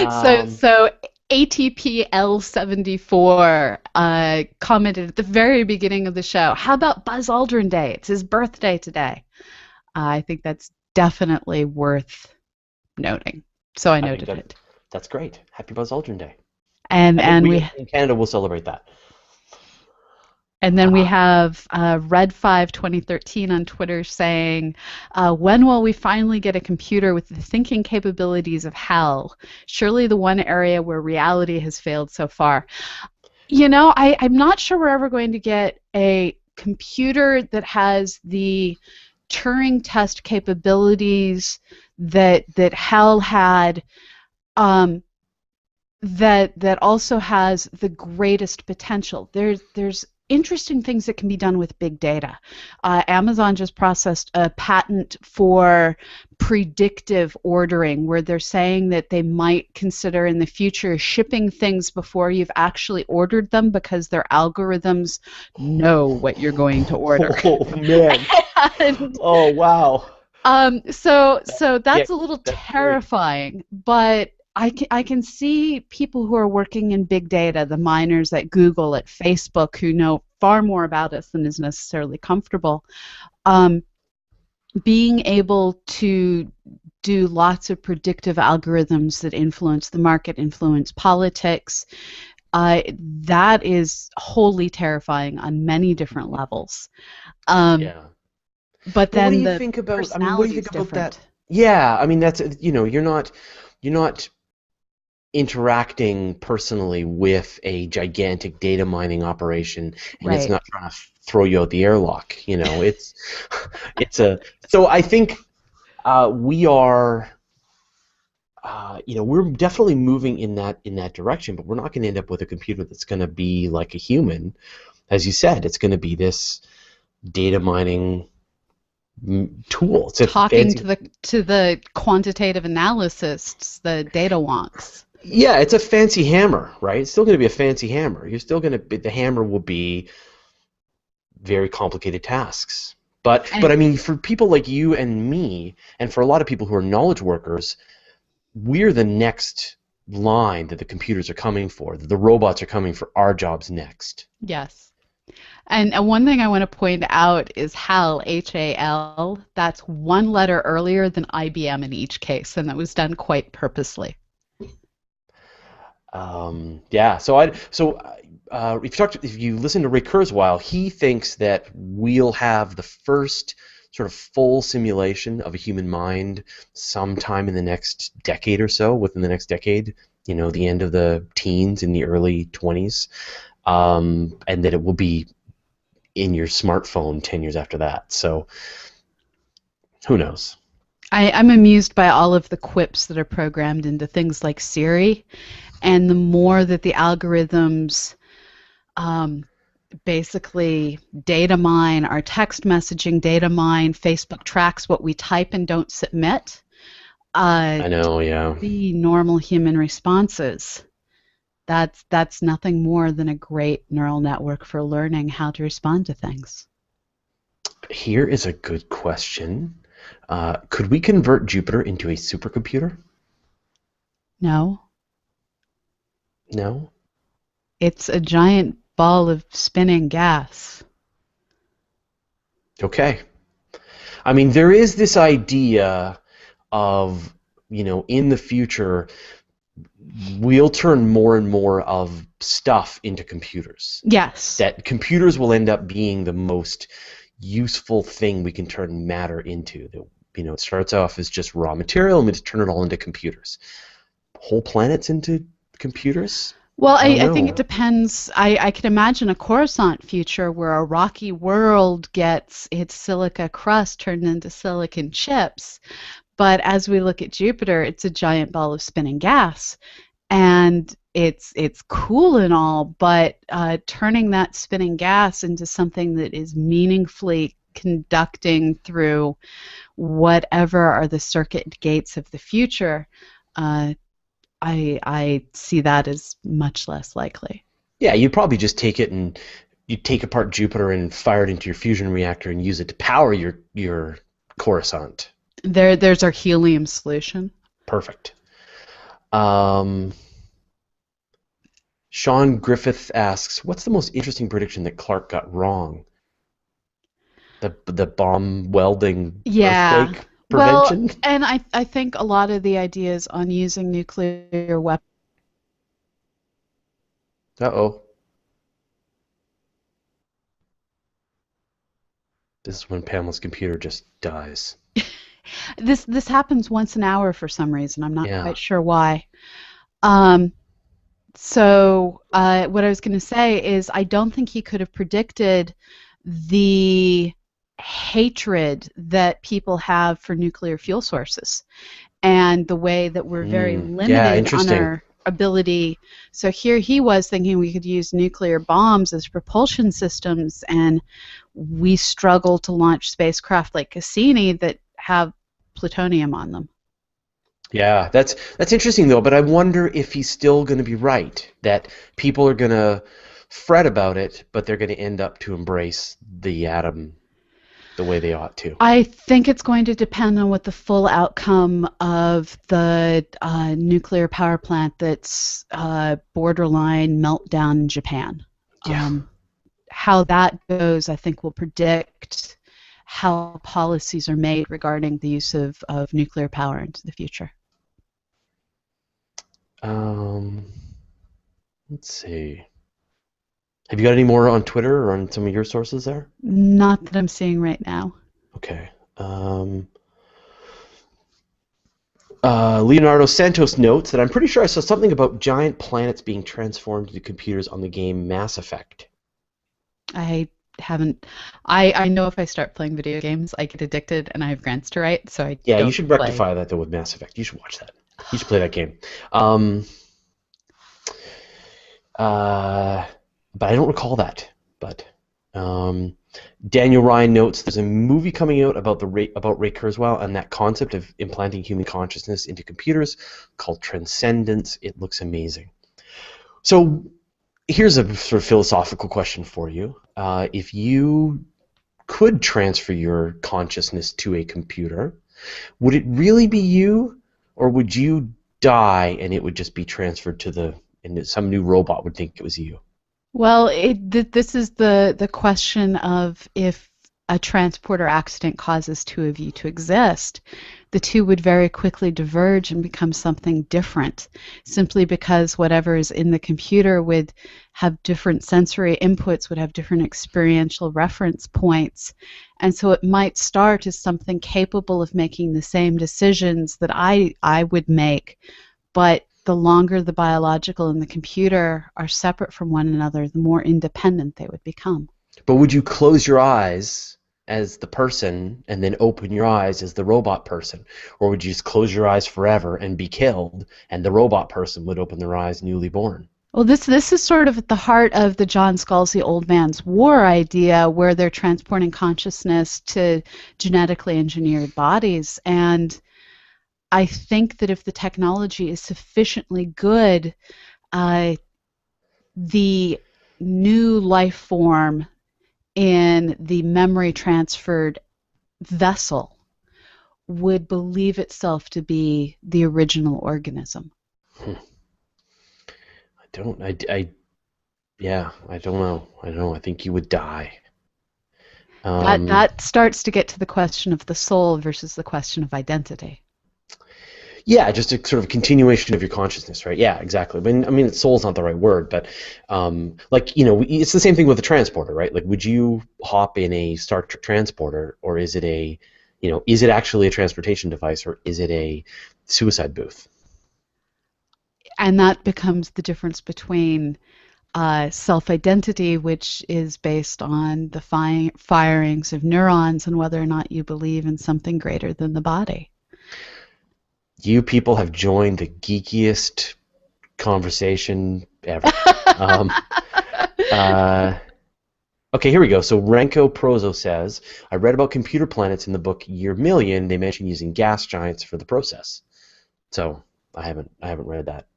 So Um, so ATPL74 commented at the very beginning of the show. How about Buzz Aldrin Day? It's his birthday today. I think that's definitely worth noting. So I I think noted it. that's great. Happy Buzz Aldrin Day. And I think and we we in Canada will celebrate that. And then we Uh, have Red5 2013 on Twitter saying, when will we finally get a computer with the thinking capabilities of Hal? Surely the one area where reality has failed so far. I'm not sure we're ever going to get a computer that has the Turing test capabilities that Hal had, um, that also has the greatest potential. There's interesting things that can be done with big data. Amazon just processed a patent for predictive ordering, where they're saying that they might consider in the future shipping things before you've actually ordered them because their algorithms know what you're going to order. oh man. And Oh wow. so Yeah, that's a little that's great. terrifying, but I can see people who are working in big data, the miners at Google, at Facebook, who know far more about us than is necessarily comfortable, um, being able to do lots of predictive algorithms that influence the market, influence politics. That is wholly terrifying on many different levels. Um, Yeah. but But what do then you the think about? I mean, what do you personality think is about that? different. Yeah, I mean, that's you're not interacting personally with a gigantic data mining operation, and it's Right. not trying to throw you out the airlock. It's it's a so I think we are. We're definitely moving in that direction, but we're not going to end up with a computer that's going to be like a human, as you said. It's going to be this data mining tool. It's a Talking fancy, to the quantitative analysts, the data wonks. yeah, it's a fancy hammer, right? It's still going to be a fancy hammer. You're still going to be, the hammer will be very complicated tasks. But And I mean, for people like you and me, and for a lot of people who are knowledge workers, we're the next line that the computers are coming for. That the robots are coming for our jobs next. yes. And one thing I want to point out is HAL, HAL, that's one letter earlier than IBM in each case, and that was done quite purposely. Yeah. If you listen to Ray Kurzweil, he thinks that we'll have the first sort of full simulation of a human mind sometime in the next decade or so, within the next decade. The end of the teens, in the early 20s, and that it will be in your smartphone 10 years after that. So who knows? I'm amused by all of the quips that are programmed into things like Siri, and the more that the algorithms um, basically data mine our text messaging, data mine, Facebook tracks what we type and don't submit I to know, yeah. the normal human responses. That's nothing more than a great neural network for learning how to respond to things. Here is a good question. Could we convert Jupiter into a supercomputer? No, No? it's a giant ball of spinning gas. Okay. I mean, there is this idea of, in the future, we'll turn more and more of stuff into computers. Yes. That computers will end up being the most useful thing we can turn matter into. It starts off as just raw material, and we just turn it all into computers. Whole planets into computers? Well, I don't I think it know. depends. I can imagine a Coruscant future where a rocky world gets its silica crust turned into silicon chips. But as we look at Jupiter, it's a giant ball of spinning gas, and it's cool and all, but turning that spinning gas into something that is meaningfully conducting through whatever are the circuit gates of the future, uh, I see that as much less likely. Yeah, you'd probably just take it and you take apart Jupiter and fire it into your fusion reactor and use it to power your Coruscant. There's our helium solution. Perfect. Um, Sean Griffith asks, "What's the most interesting prediction that Clarke got wrong? The bomb welding Yeah. earthquake Well, prevention?" and I think a lot of the ideas on using nuclear weapons. Uh-oh. This is when Pamela's computer just dies. This happens once an hour for some reason. I'm not Yeah. quite sure why. Um, so what I was going to say is I don't think he could have predicted the hatred that people have for nuclear fuel sources, and the way that we're very Yeah, limited on interesting. our ability. So here he was thinking we could use nuclear bombs as propulsion systems, and we struggle to launch spacecraft like Cassini that have plutonium on them. Yeah, that's interesting though, but I wonder if he's still going to be right, that people are going to fret about it, but they're going to end up to embrace the atom. the way they ought to? I think it's going to depend on what the full outcome of the nuclear power plant that's borderline meltdown in Japan. Yeah. Um, how that goes, I think, will predict how policies are made regarding the use of nuclear power into the future. Um, let's see. Have you got any more on Twitter or on some of your sources there? Not that I'm seeing right now. Okay. Leonardo Santos notes that I'm pretty sure I saw something about giant planets being transformed into computers on the game Mass Effect. I haven't. I know if I start playing video games, I get addicted and I have grants to write, so I Yeah, you don't should play. rectify that though with Mass Effect. You should watch that. You should play that game. Um, but I don't recall that. But um, Daniel Ryan notes there's a movie coming out about Ray Kurzweil and that concept of implanting human consciousness into computers called Transcendence. It looks amazing. So here's a sort of philosophical question for you. If you could transfer your consciousness to a computer, would it really be you, or would you die and it would just be transferred to and some new robot would think it was you? Well, this is the question of if a transporter accident causes two of you to exist, the two would very quickly diverge and become something different, simply because whatever is in the computer would have different sensory inputs, would have different experiential reference points. And so it might start as something capable of making the same decisions that I would make, but the longer the biological and the computer are separate from one another, the more independent they would become. But would you close your eyes as the person and then open your eyes as the robot person? Or would you just close your eyes forever and be killed and the robot person would open their eyes newly born? Well, this is sort of at the heart of the John Scalzi Old Man's War idea, where they're transporting consciousness to genetically engineered bodies. And I think that if the technology is sufficiently good, the new life form in the memory transferred vessel would believe itself to be the original organism. I don't know. I don't know. I think you would die. That starts to get to the question of the soul versus the question of identity. Yeah, just a sort of continuation of your consciousness, right? Yeah, exactly. I mean, soul's not the right word, but it's the same thing with a transporter, right? Like, would you hop in a Star Trek transporter, or is it is it actually a transportation device, or is it a suicide booth? And that becomes the difference between self-identity, which is based on the firings of neurons, and whether or not you believe in something greater than the body. You people have joined the geekiest conversation ever. Okay, here we go. So Renko Prozo says, I read about computer planets in the book Year Million. They mention using gas giants for the process. So I haven't read that.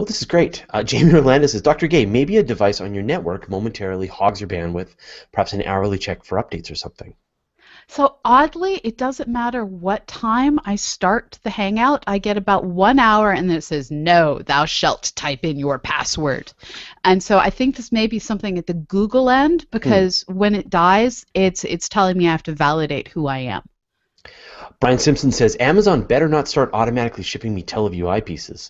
This is great. Jamie Orlando says, Dr. Gay, maybe a device on your network momentarily hogs your bandwidth, perhaps an hourly check for updates or something. So oddly, it doesn't matter what time I start the Hangout. I get about 1 hour, and then it says, no, thou shalt type in your password. And so I think this may be something at the Google end, because when it dies, it's telling me I have to validate who I am. Brian Simpson says, Amazon better not start automatically shipping me TeleView eyepieces.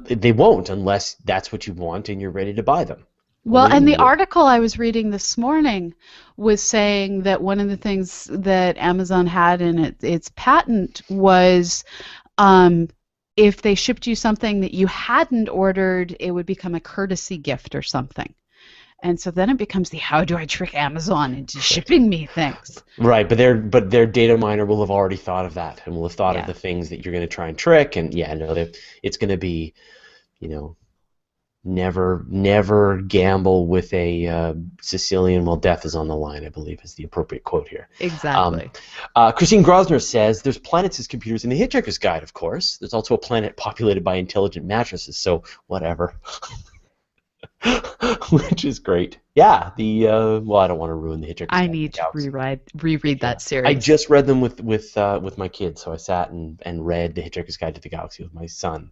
They won't unless that's what you want and you're ready to buy them. Well, and the article I was reading this morning was saying that one of the things that Amazon had in its patent was if they shipped you something that you hadn't ordered, it would become a courtesy gift or something. And so then it becomes how do I trick Amazon into shipping me things? Right, but their data miner will have already thought of that and will have thought of the things that you're going to try and trick. And it's going to be, never gamble with a Sicilian while death is on the line, I believe is the appropriate quote here. Exactly. Christine Grosner says, there's planets as computers in the Hitchhiker's Guide, of course. There's also a planet populated by intelligent mattresses, so whatever. which is great. Yeah, the well, I don't want to ruin the Hitchhiker's I Guide to the need to Galaxy. reread Yeah, that I series. just read them with my kids, so I sat and read the Hitchhiker's Guide to the Galaxy with my son,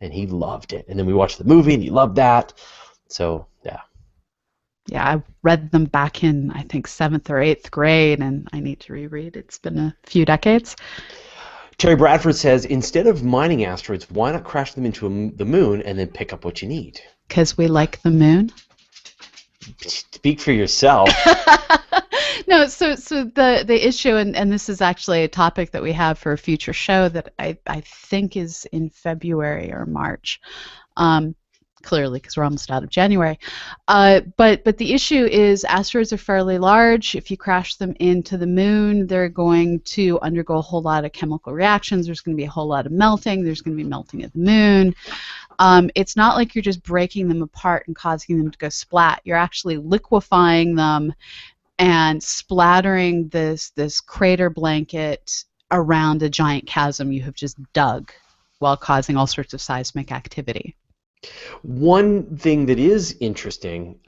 and he loved it. And then we watched the movie, and he loved that. So yeah. Yeah, I read them back in, I think, seventh or eighth grade, and I need to reread. It's been a few decades. Terry Bradford says, instead of mining asteroids, why not crash them into the moon and then pick up what you need? Because we like the moon. Speak for yourself. No, so the issue, and this is actually a topic that we have for a future show that I think is in February or March. Um, Clearly, because we're almost out of January. But the issue is asteroids are fairly large. If you crash them into the moon, they're going to undergo a whole lot of chemical reactions. There's going to be a whole lot of melting. There's going to be melting of the moon. It's not like you're just breaking them apart and causing them to go splat. You're actually liquefying them and splattering this crater blanket around a giant chasm you have just dug while causing all sorts of seismic activity. One thing that is interesting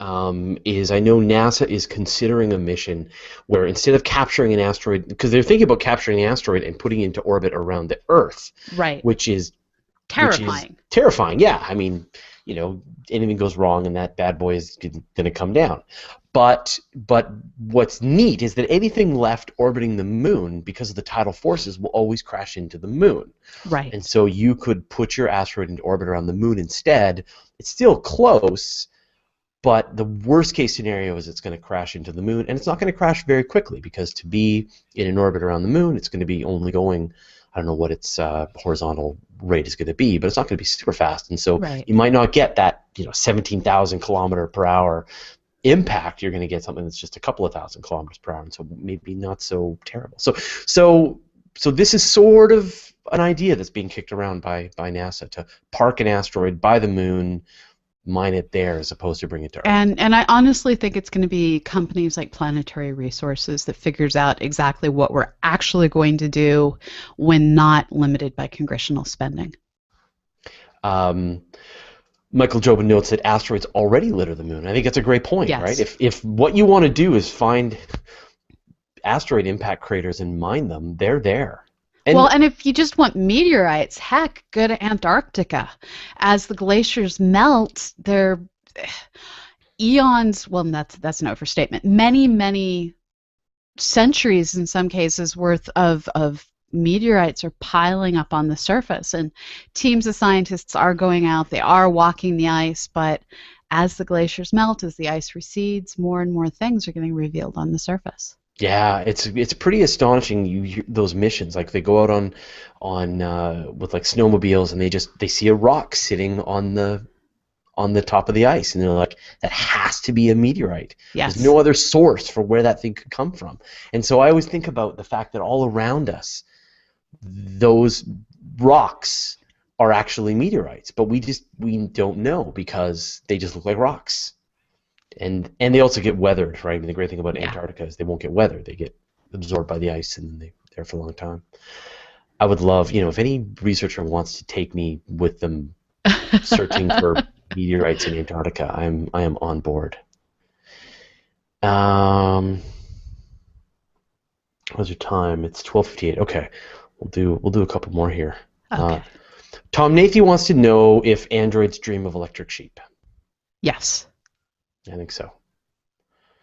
is I know NASA is considering a mission where instead of capturing an asteroid, because they're thinking about capturing an asteroid and putting it into orbit around the Earth, Right. which is Terrifying. terrifying. Yeah, I mean, anything goes wrong and that bad boy is going to come down. But what's neat is that anything left orbiting the moon, because of the tidal forces, will always crash into the moon. Right. And so you could put your asteroid into orbit around the moon instead. It's still close, but the worst case scenario is it's going to crash into the moon, and it's not going to crash very quickly because to be in an orbit around the moon, it's going to be only going, I don't know what its horizontal rate is going to be, but it's not going to be super fast, and so Right. you might not get that 17,000 kilometer per hour impact. You're going to get something that's just a couple of thousand kilometers per hour, and so maybe not so terrible. So this is sort of an idea that's being kicked around by NASA to park an asteroid by the moon, mine it there as opposed to bring it to Earth. And I honestly think it's going to be companies like Planetary Resources that figures out exactly what we're actually going to do when not limited by congressional spending. Michael Jobin notes that asteroids already litter the moon. I think that's a great point, Yes. right? If what you want to do is find asteroid impact craters and mine them, they're there. And if you just want meteorites, heck, go to Antarctica. As the glaciers melt, they're eons, well, that's an overstatement, many centuries in some cases worth of meteorites are piling up on the surface, and teams of scientists are going out, they are walking the ice, but as the glaciers melt, as the ice recedes, more and more things are getting revealed on the surface. Yeah, it's pretty astonishing. Those missions, like they go out on with like snowmobiles, and they see a rock sitting on the top of the ice, and they're like, that has to be a meteorite. Yes. There's no other source for where that thing could come from. And so I always think about the fact that all around us, those rocks are actually meteorites, but we don't know because they just look like rocks. And they also get weathered, right? I mean, the great thing about Antarctica is they won't get weathered. They get absorbed by the ice, and they're there for a long time. I would love, if any researcher wants to take me with them searching for meteorites in Antarctica, I am on board. What's your time? It's 12:58. Okay, we'll do a couple more here. Okay. Tom Nathy wants to know if androids dream of electric sheep. Yes. I think so.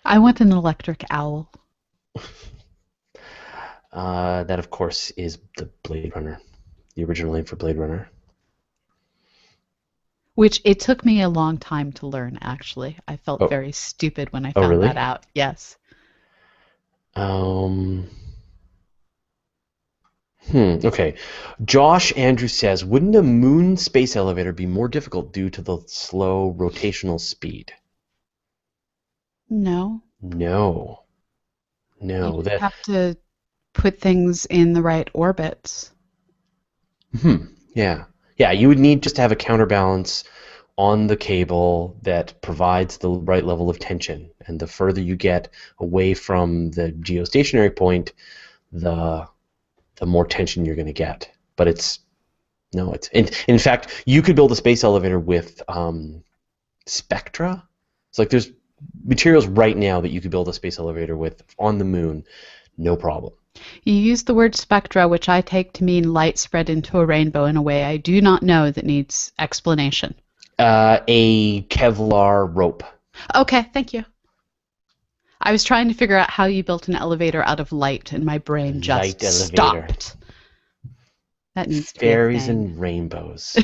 I want an electric owl. That, of course, is the Blade Runner, the original name for Blade Runner. Which it took me a long time to learn, actually. I felt very stupid when I found really? that out. Yes. Okay. Josh Andrew says, wouldn't a moon space elevator be more difficult due to the slow rotational speed? No. No. You have to put things in the right orbits. Yeah. Yeah, you would need just to have a counterbalance on the cable that provides the right level of tension. And the further you get away from the geostationary point, the more tension you're going to get. But in fact, you could build a space elevator with Spectra. It's like there's materials right now that you could build a space elevator with on the moon, no problem. You use the word spectra, which I take to mean light spread into a rainbow in a way I do not know that needs explanation. A Kevlar rope. Okay, thank you. I was trying to figure out how you built an elevator out of light, and my brain just Light elevator. stopped. That needs to be a Fairies thing. and rainbows.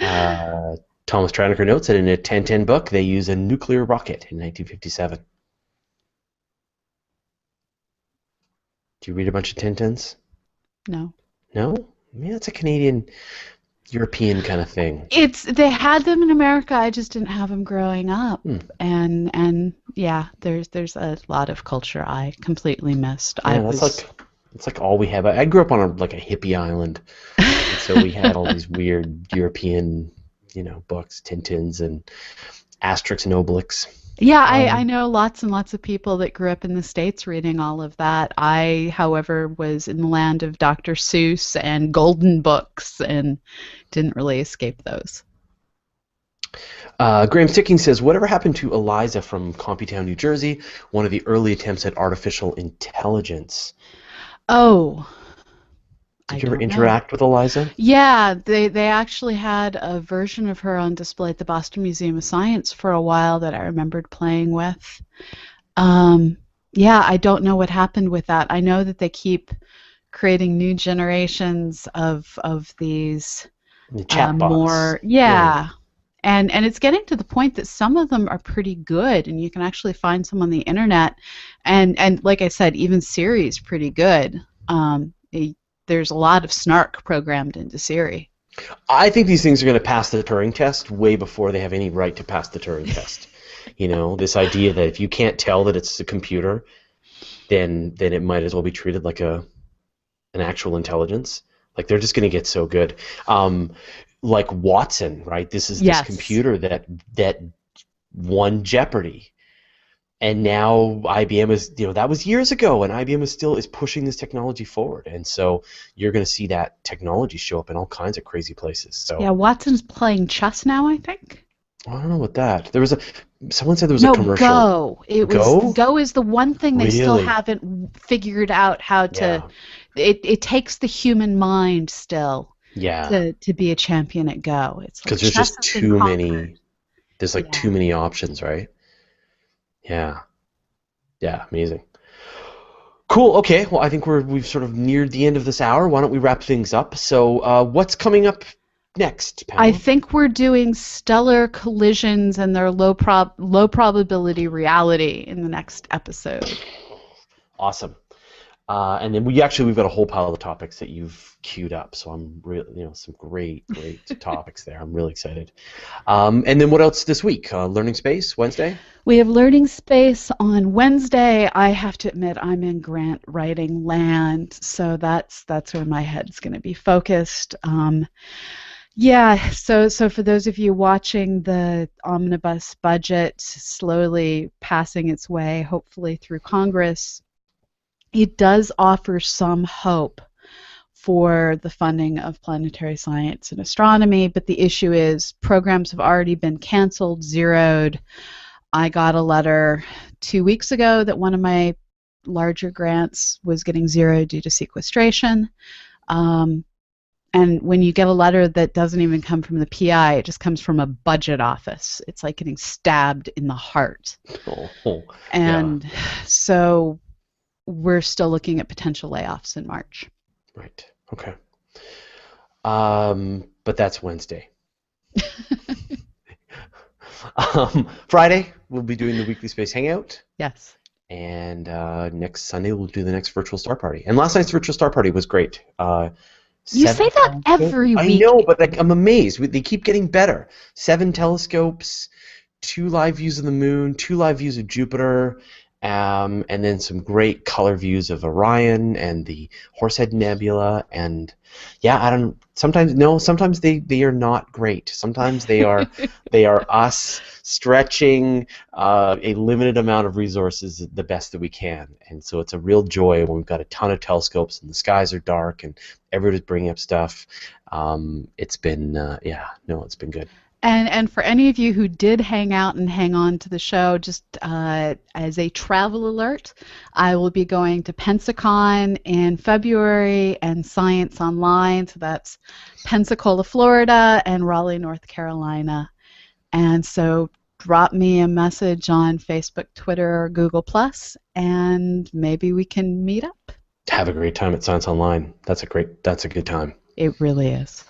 Uh, Thomas Tranneker notes that in a 1010 book, they use a nuclear rocket in 1957. Do you read a bunch of 1010s? No. No? Yeah, it's a Canadian, European kind of thing. They had them in America. I just didn't have them growing up, Hmm. and yeah, there's a lot of culture I completely missed. I Yeah, was that's like all we have. I grew up on like a hippie island, and so we had all these weird European, books, Tintins and Asterix and Obelix. Yeah, I Um, know lots and lots of people that grew up in the States reading all of that. I, however, was in the land of Dr. Seuss and golden books and didn't really escape those. Graham Sticking says, whatever happened to Eliza from Comptown, New Jersey, one of the early attempts at artificial intelligence? Oh, I Did you ever don't know. interact with Eliza? Yeah, they actually had a version of her on display at the Boston Museum of Science for a while that I remembered playing with. Um, yeah, I don't know what happened with that. I know that they keep creating new generations of these The chat bots. more, Yeah. yeah. And it's getting to the point that some of them are pretty good, and you can actually find some on the internet. And like I said, even Siri is pretty good. There's a lot of snark programmed into Siri. I think these things are going to pass the Turing test way before they have any right to pass the Turing test. This idea that if you can't tell that it's a computer, then it might as well be treated like an actual intelligence. Like they're just going to get so good. Like Watson, right? This is this Yes. computer that won Jeopardy. And now IBM is, that was years ago, and IBM is pushing this technology forward. And so you're going to see that technology show up in all kinds of crazy places. Yeah, So Watson's playing chess now, I think. I don't know what that. Someone said there was a No, commercial. Go. Go? Go is the one thing they still Really? haven't figured out how to. Yeah. It takes the human mind still Yeah. to be a champion at Go. It's like Because there's chess just has been too conquered. many. There's like Yeah. too many options, right? Yeah. Yeah. Amazing. Cool. Okay. Well, I think we've sort of neared the end of this hour. Why don't we wrap things up? So, what's coming up next, I Pamela? think we're doing stellar collisions and their low probability reality in the next episode. Awesome. And then we've got a whole pile of topics that you've queued up. So I'm really, some great topics there. I'm really excited. And then what else this week? Learning Space Wednesday. We have Learning Space on Wednesday. I have to admit I'm in grant writing land, so that's where my head's going to be focused. Yeah, so for those of you watching the omnibus budget slowly passing its way, hopefully through Congress, it does offer some hope for the funding of planetary science and astronomy, but the issue is programs have already been canceled, zeroed. I got a letter 2 weeks ago that one of my larger grants was getting zeroed due to sequestration. Um, and when you get a letter that doesn't even come from the PI, it just comes from a budget office. It's like getting stabbed in the heart. Oh, yeah. And so we're still looking at potential layoffs in March. Right. Okay. But that's Wednesday. Friday we'll be doing the weekly space hangout. Yes. And next Sunday we'll do the next virtual star party. And last night's virtual star party was great. You Seven say that telescopes. every I week. know, but I'm amazed. They keep getting better. 7 telescopes, 2 live views of the moon, 2 live views of Jupiter, and then some great color views of Orion and the Horsehead Nebula. And yeah, I don't. Sometimes they are not great. Sometimes they are us stretching a limited amount of resources the best that we can. And so it's a real joy when we've got a ton of telescopes and the skies are dark and everybody's bringing up stuff. It's been it's been good. And for any of you who did hang out and hang on to the show, just as a travel alert, I will be going to Pensacon in February and Science Online. So that's Pensacola, Florida, and Raleigh, North Carolina. And so drop me a message on Facebook, Twitter, or Google Plus, and maybe we can meet up. Have a great time at Science Online. That's a good time. It really is.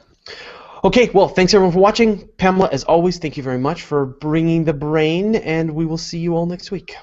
Okay, well, thanks everyone for watching. Pamela, as always, thank you very much for bringing the brain, and we will see you all next week.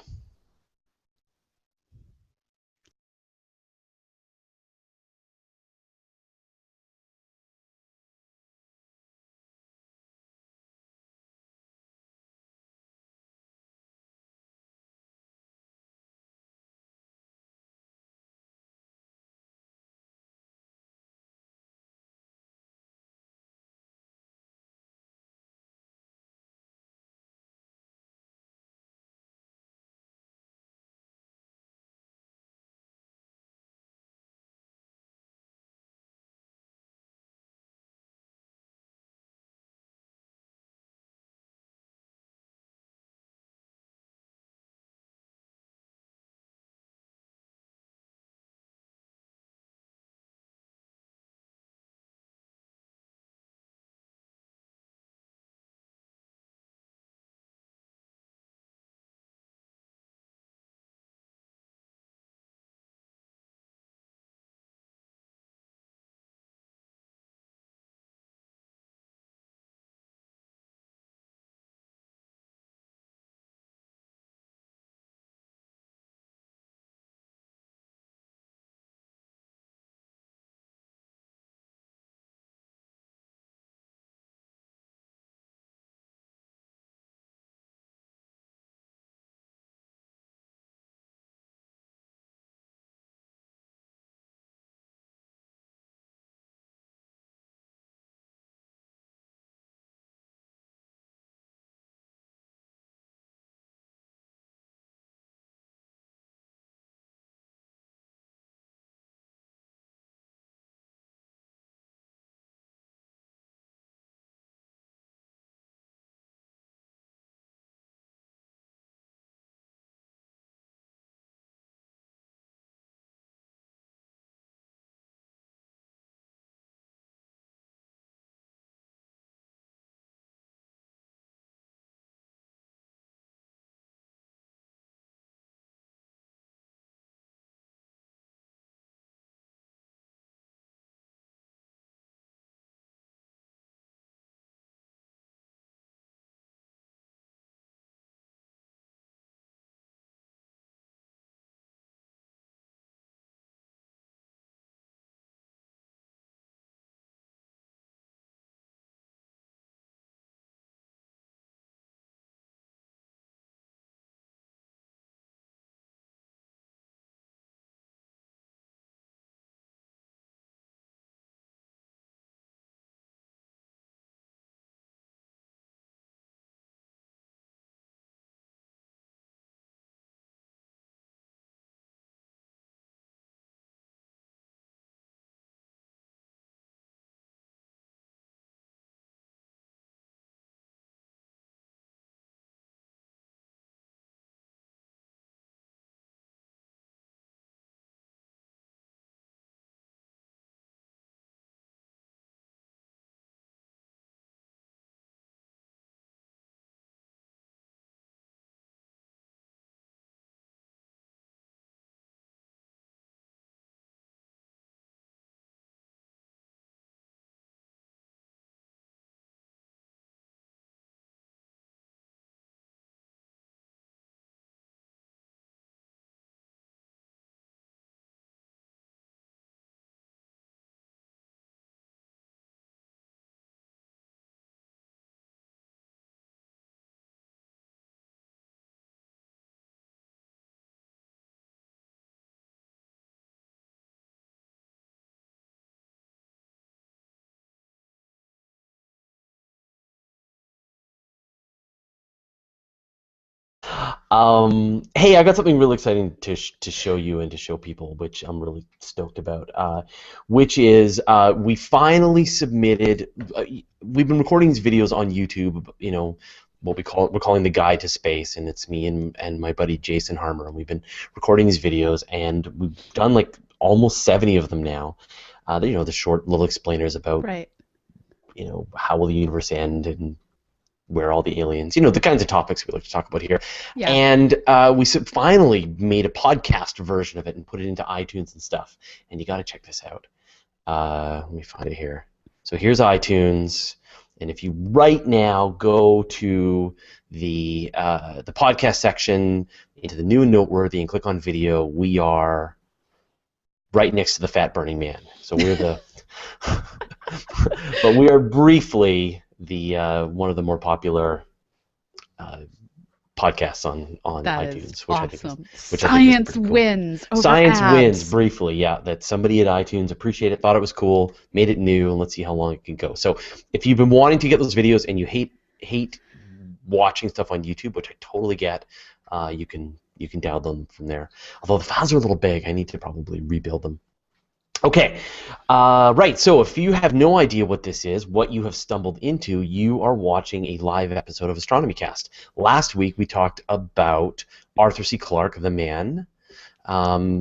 Hey, I got something really exciting to show you and to show people, which I'm really stoked about. Which is we finally submitted. We've been recording these videos on YouTube. You know, what we're calling the Guide to Space, and it's me and my buddy Jason Harmer, and we've been recording these videos, and we've done like almost 70 of them now. You know, the short little explainers about Right. how will the universe end and where all the aliens, you know, the kinds of topics we like to talk about here. Yeah. And we finally made a podcast version of it and put it into iTunes and stuff. And you got to check this out. Let me find it here. So here's iTunes. And if you right now go to the podcast section, into the new and noteworthy, and click on video, we are right next to the fat burning man. So we're the, but we are briefly the one of the more popular podcasts on That is iTunes, awesome. which I think is Science pretty cool. wins over Science wins abs. briefly, yeah. That somebody at iTunes appreciated it, thought it was cool, made it new, and let's see how long it can go. So if you've been wanting to get those videos and you hate watching stuff on YouTube, which I totally get, you can download them from there. Although the files are a little big, I need to probably rebuild them. Okay, right, so if you have no idea what this is, what you have stumbled into, you are watching a live episode of Astronomy Cast. Last week we talked about Arthur C. Clarke, the man.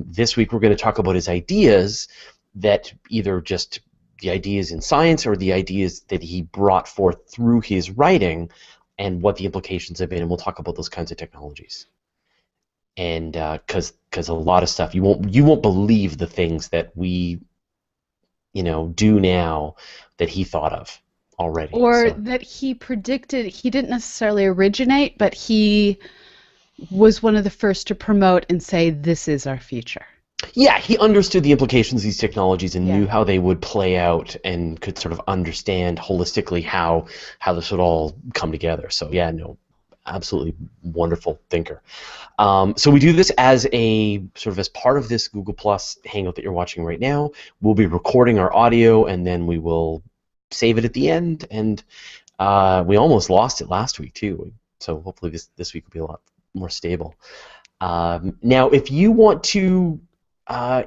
This week we're going to talk about his ideas, that either just the ideas in science or the ideas that he brought forth through his writing and what the implications have been, and we'll talk about those kinds of technologies. And because a lot of stuff, you won't believe the things that we do now that he thought of already. Or So that he predicted, he didn't necessarily originate, but he was one of the first to promote and say, this is our future. yeah, he understood the implications of these technologies and Yeah. knew how they would play out and could sort of understand holistically how this would all come together. So yeah, no, absolutely wonderful thinker. So we do this as as part of this Google Plus Hangout that you're watching right now. We'll be recording our audio and then we will save it at the end. And we almost lost it last week too. So hopefully this week will be a lot more stable. Now, if you want to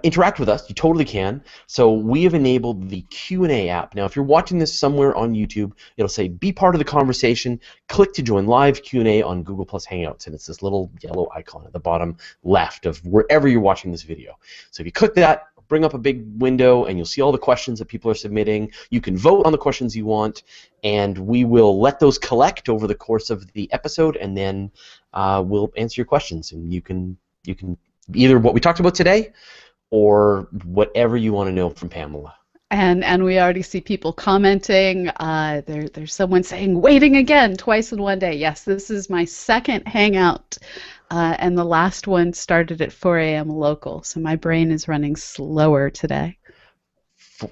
interact with us, you totally can. So we have enabled the Q&A app. Now, if you're watching this somewhere on YouTube, it'll say be part of the conversation. Click to join live Q&A on Google Plus Hangouts, and it's this little yellow icon at the bottom left of wherever you're watching this video. So if you click that, bring up a big window, and you'll see all the questions that people are submitting. You can vote on the questions you want, and we will let those collect over the course of the episode, and then we'll answer your questions, and you can either what we talked about today or whatever you want to know from Pamela. And we already see people commenting. There's someone saying, waiting again, twice in one day. Yes, this is my second hangout, and the last one started at 4 a.m. local, so my brain is running slower today.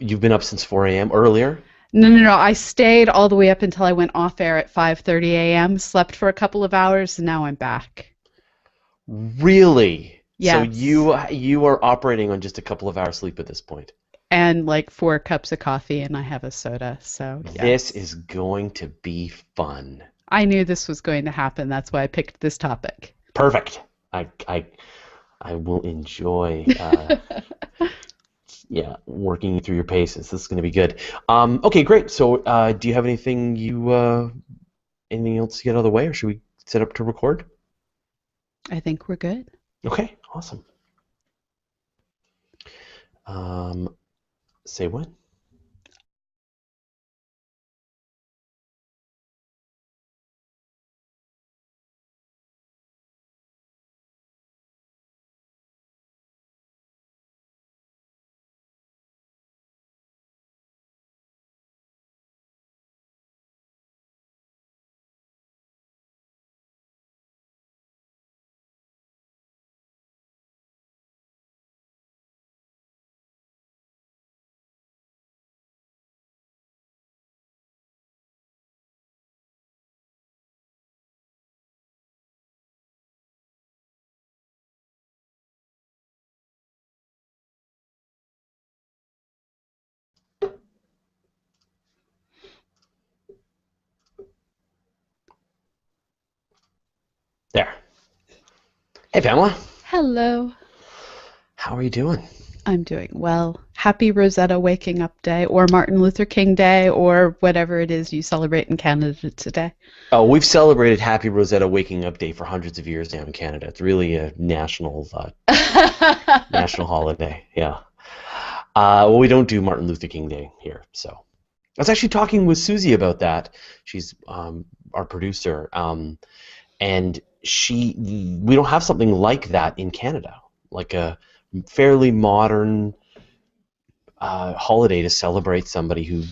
You've been up since 4 a.m. earlier? No, no, no. I stayed all the way up until I went off air at 5:30 a.m., slept for a couple of hours, and now I'm back. Really? So Yes. you are operating on just a couple of hours sleep at this point. And like 4 cups of coffee, and I have a soda, so This yes. is going to be fun. I knew this was going to happen. That's why I picked this topic. Perfect. I will enjoy yeah, working through your paces. This is going to be good. Okay, great. So do you have anything else to get out of the way, or should we set up to record? I think we're good. Okay, awesome. Say when. Hey, Pamela. Hello. How are you doing? I'm doing well. Happy Rosetta Waking Up Day, or Martin Luther King Day, or whatever it is you celebrate in Canada today. Oh, we've celebrated Happy Rosetta Waking Up Day for hundreds of years now in Canada. It's really a national holiday. Yeah. Well, we don't do Martin Luther King Day here. So I was actually talking with Susie about that. She's our producer, and we don't have something like that in Canada, like a fairly modern holiday to celebrate somebody who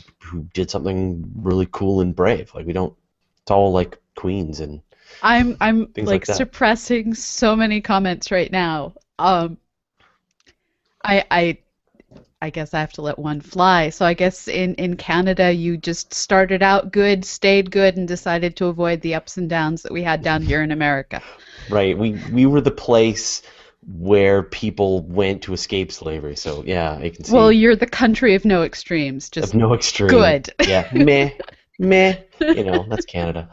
did something really cool and brave. Like we don't. It's all like queens and I'm things like like that. suppressing so many comments right now. I I I guess I have to let one fly. So I guess in Canada you just started out good, stayed good, and decided to avoid the ups and downs that we had down here in America. Right. We were the place where people went to escape slavery. So yeah, I can Well, see you're the country of no extremes, of just no extreme. good. Yeah, meh, meh. That's Canada.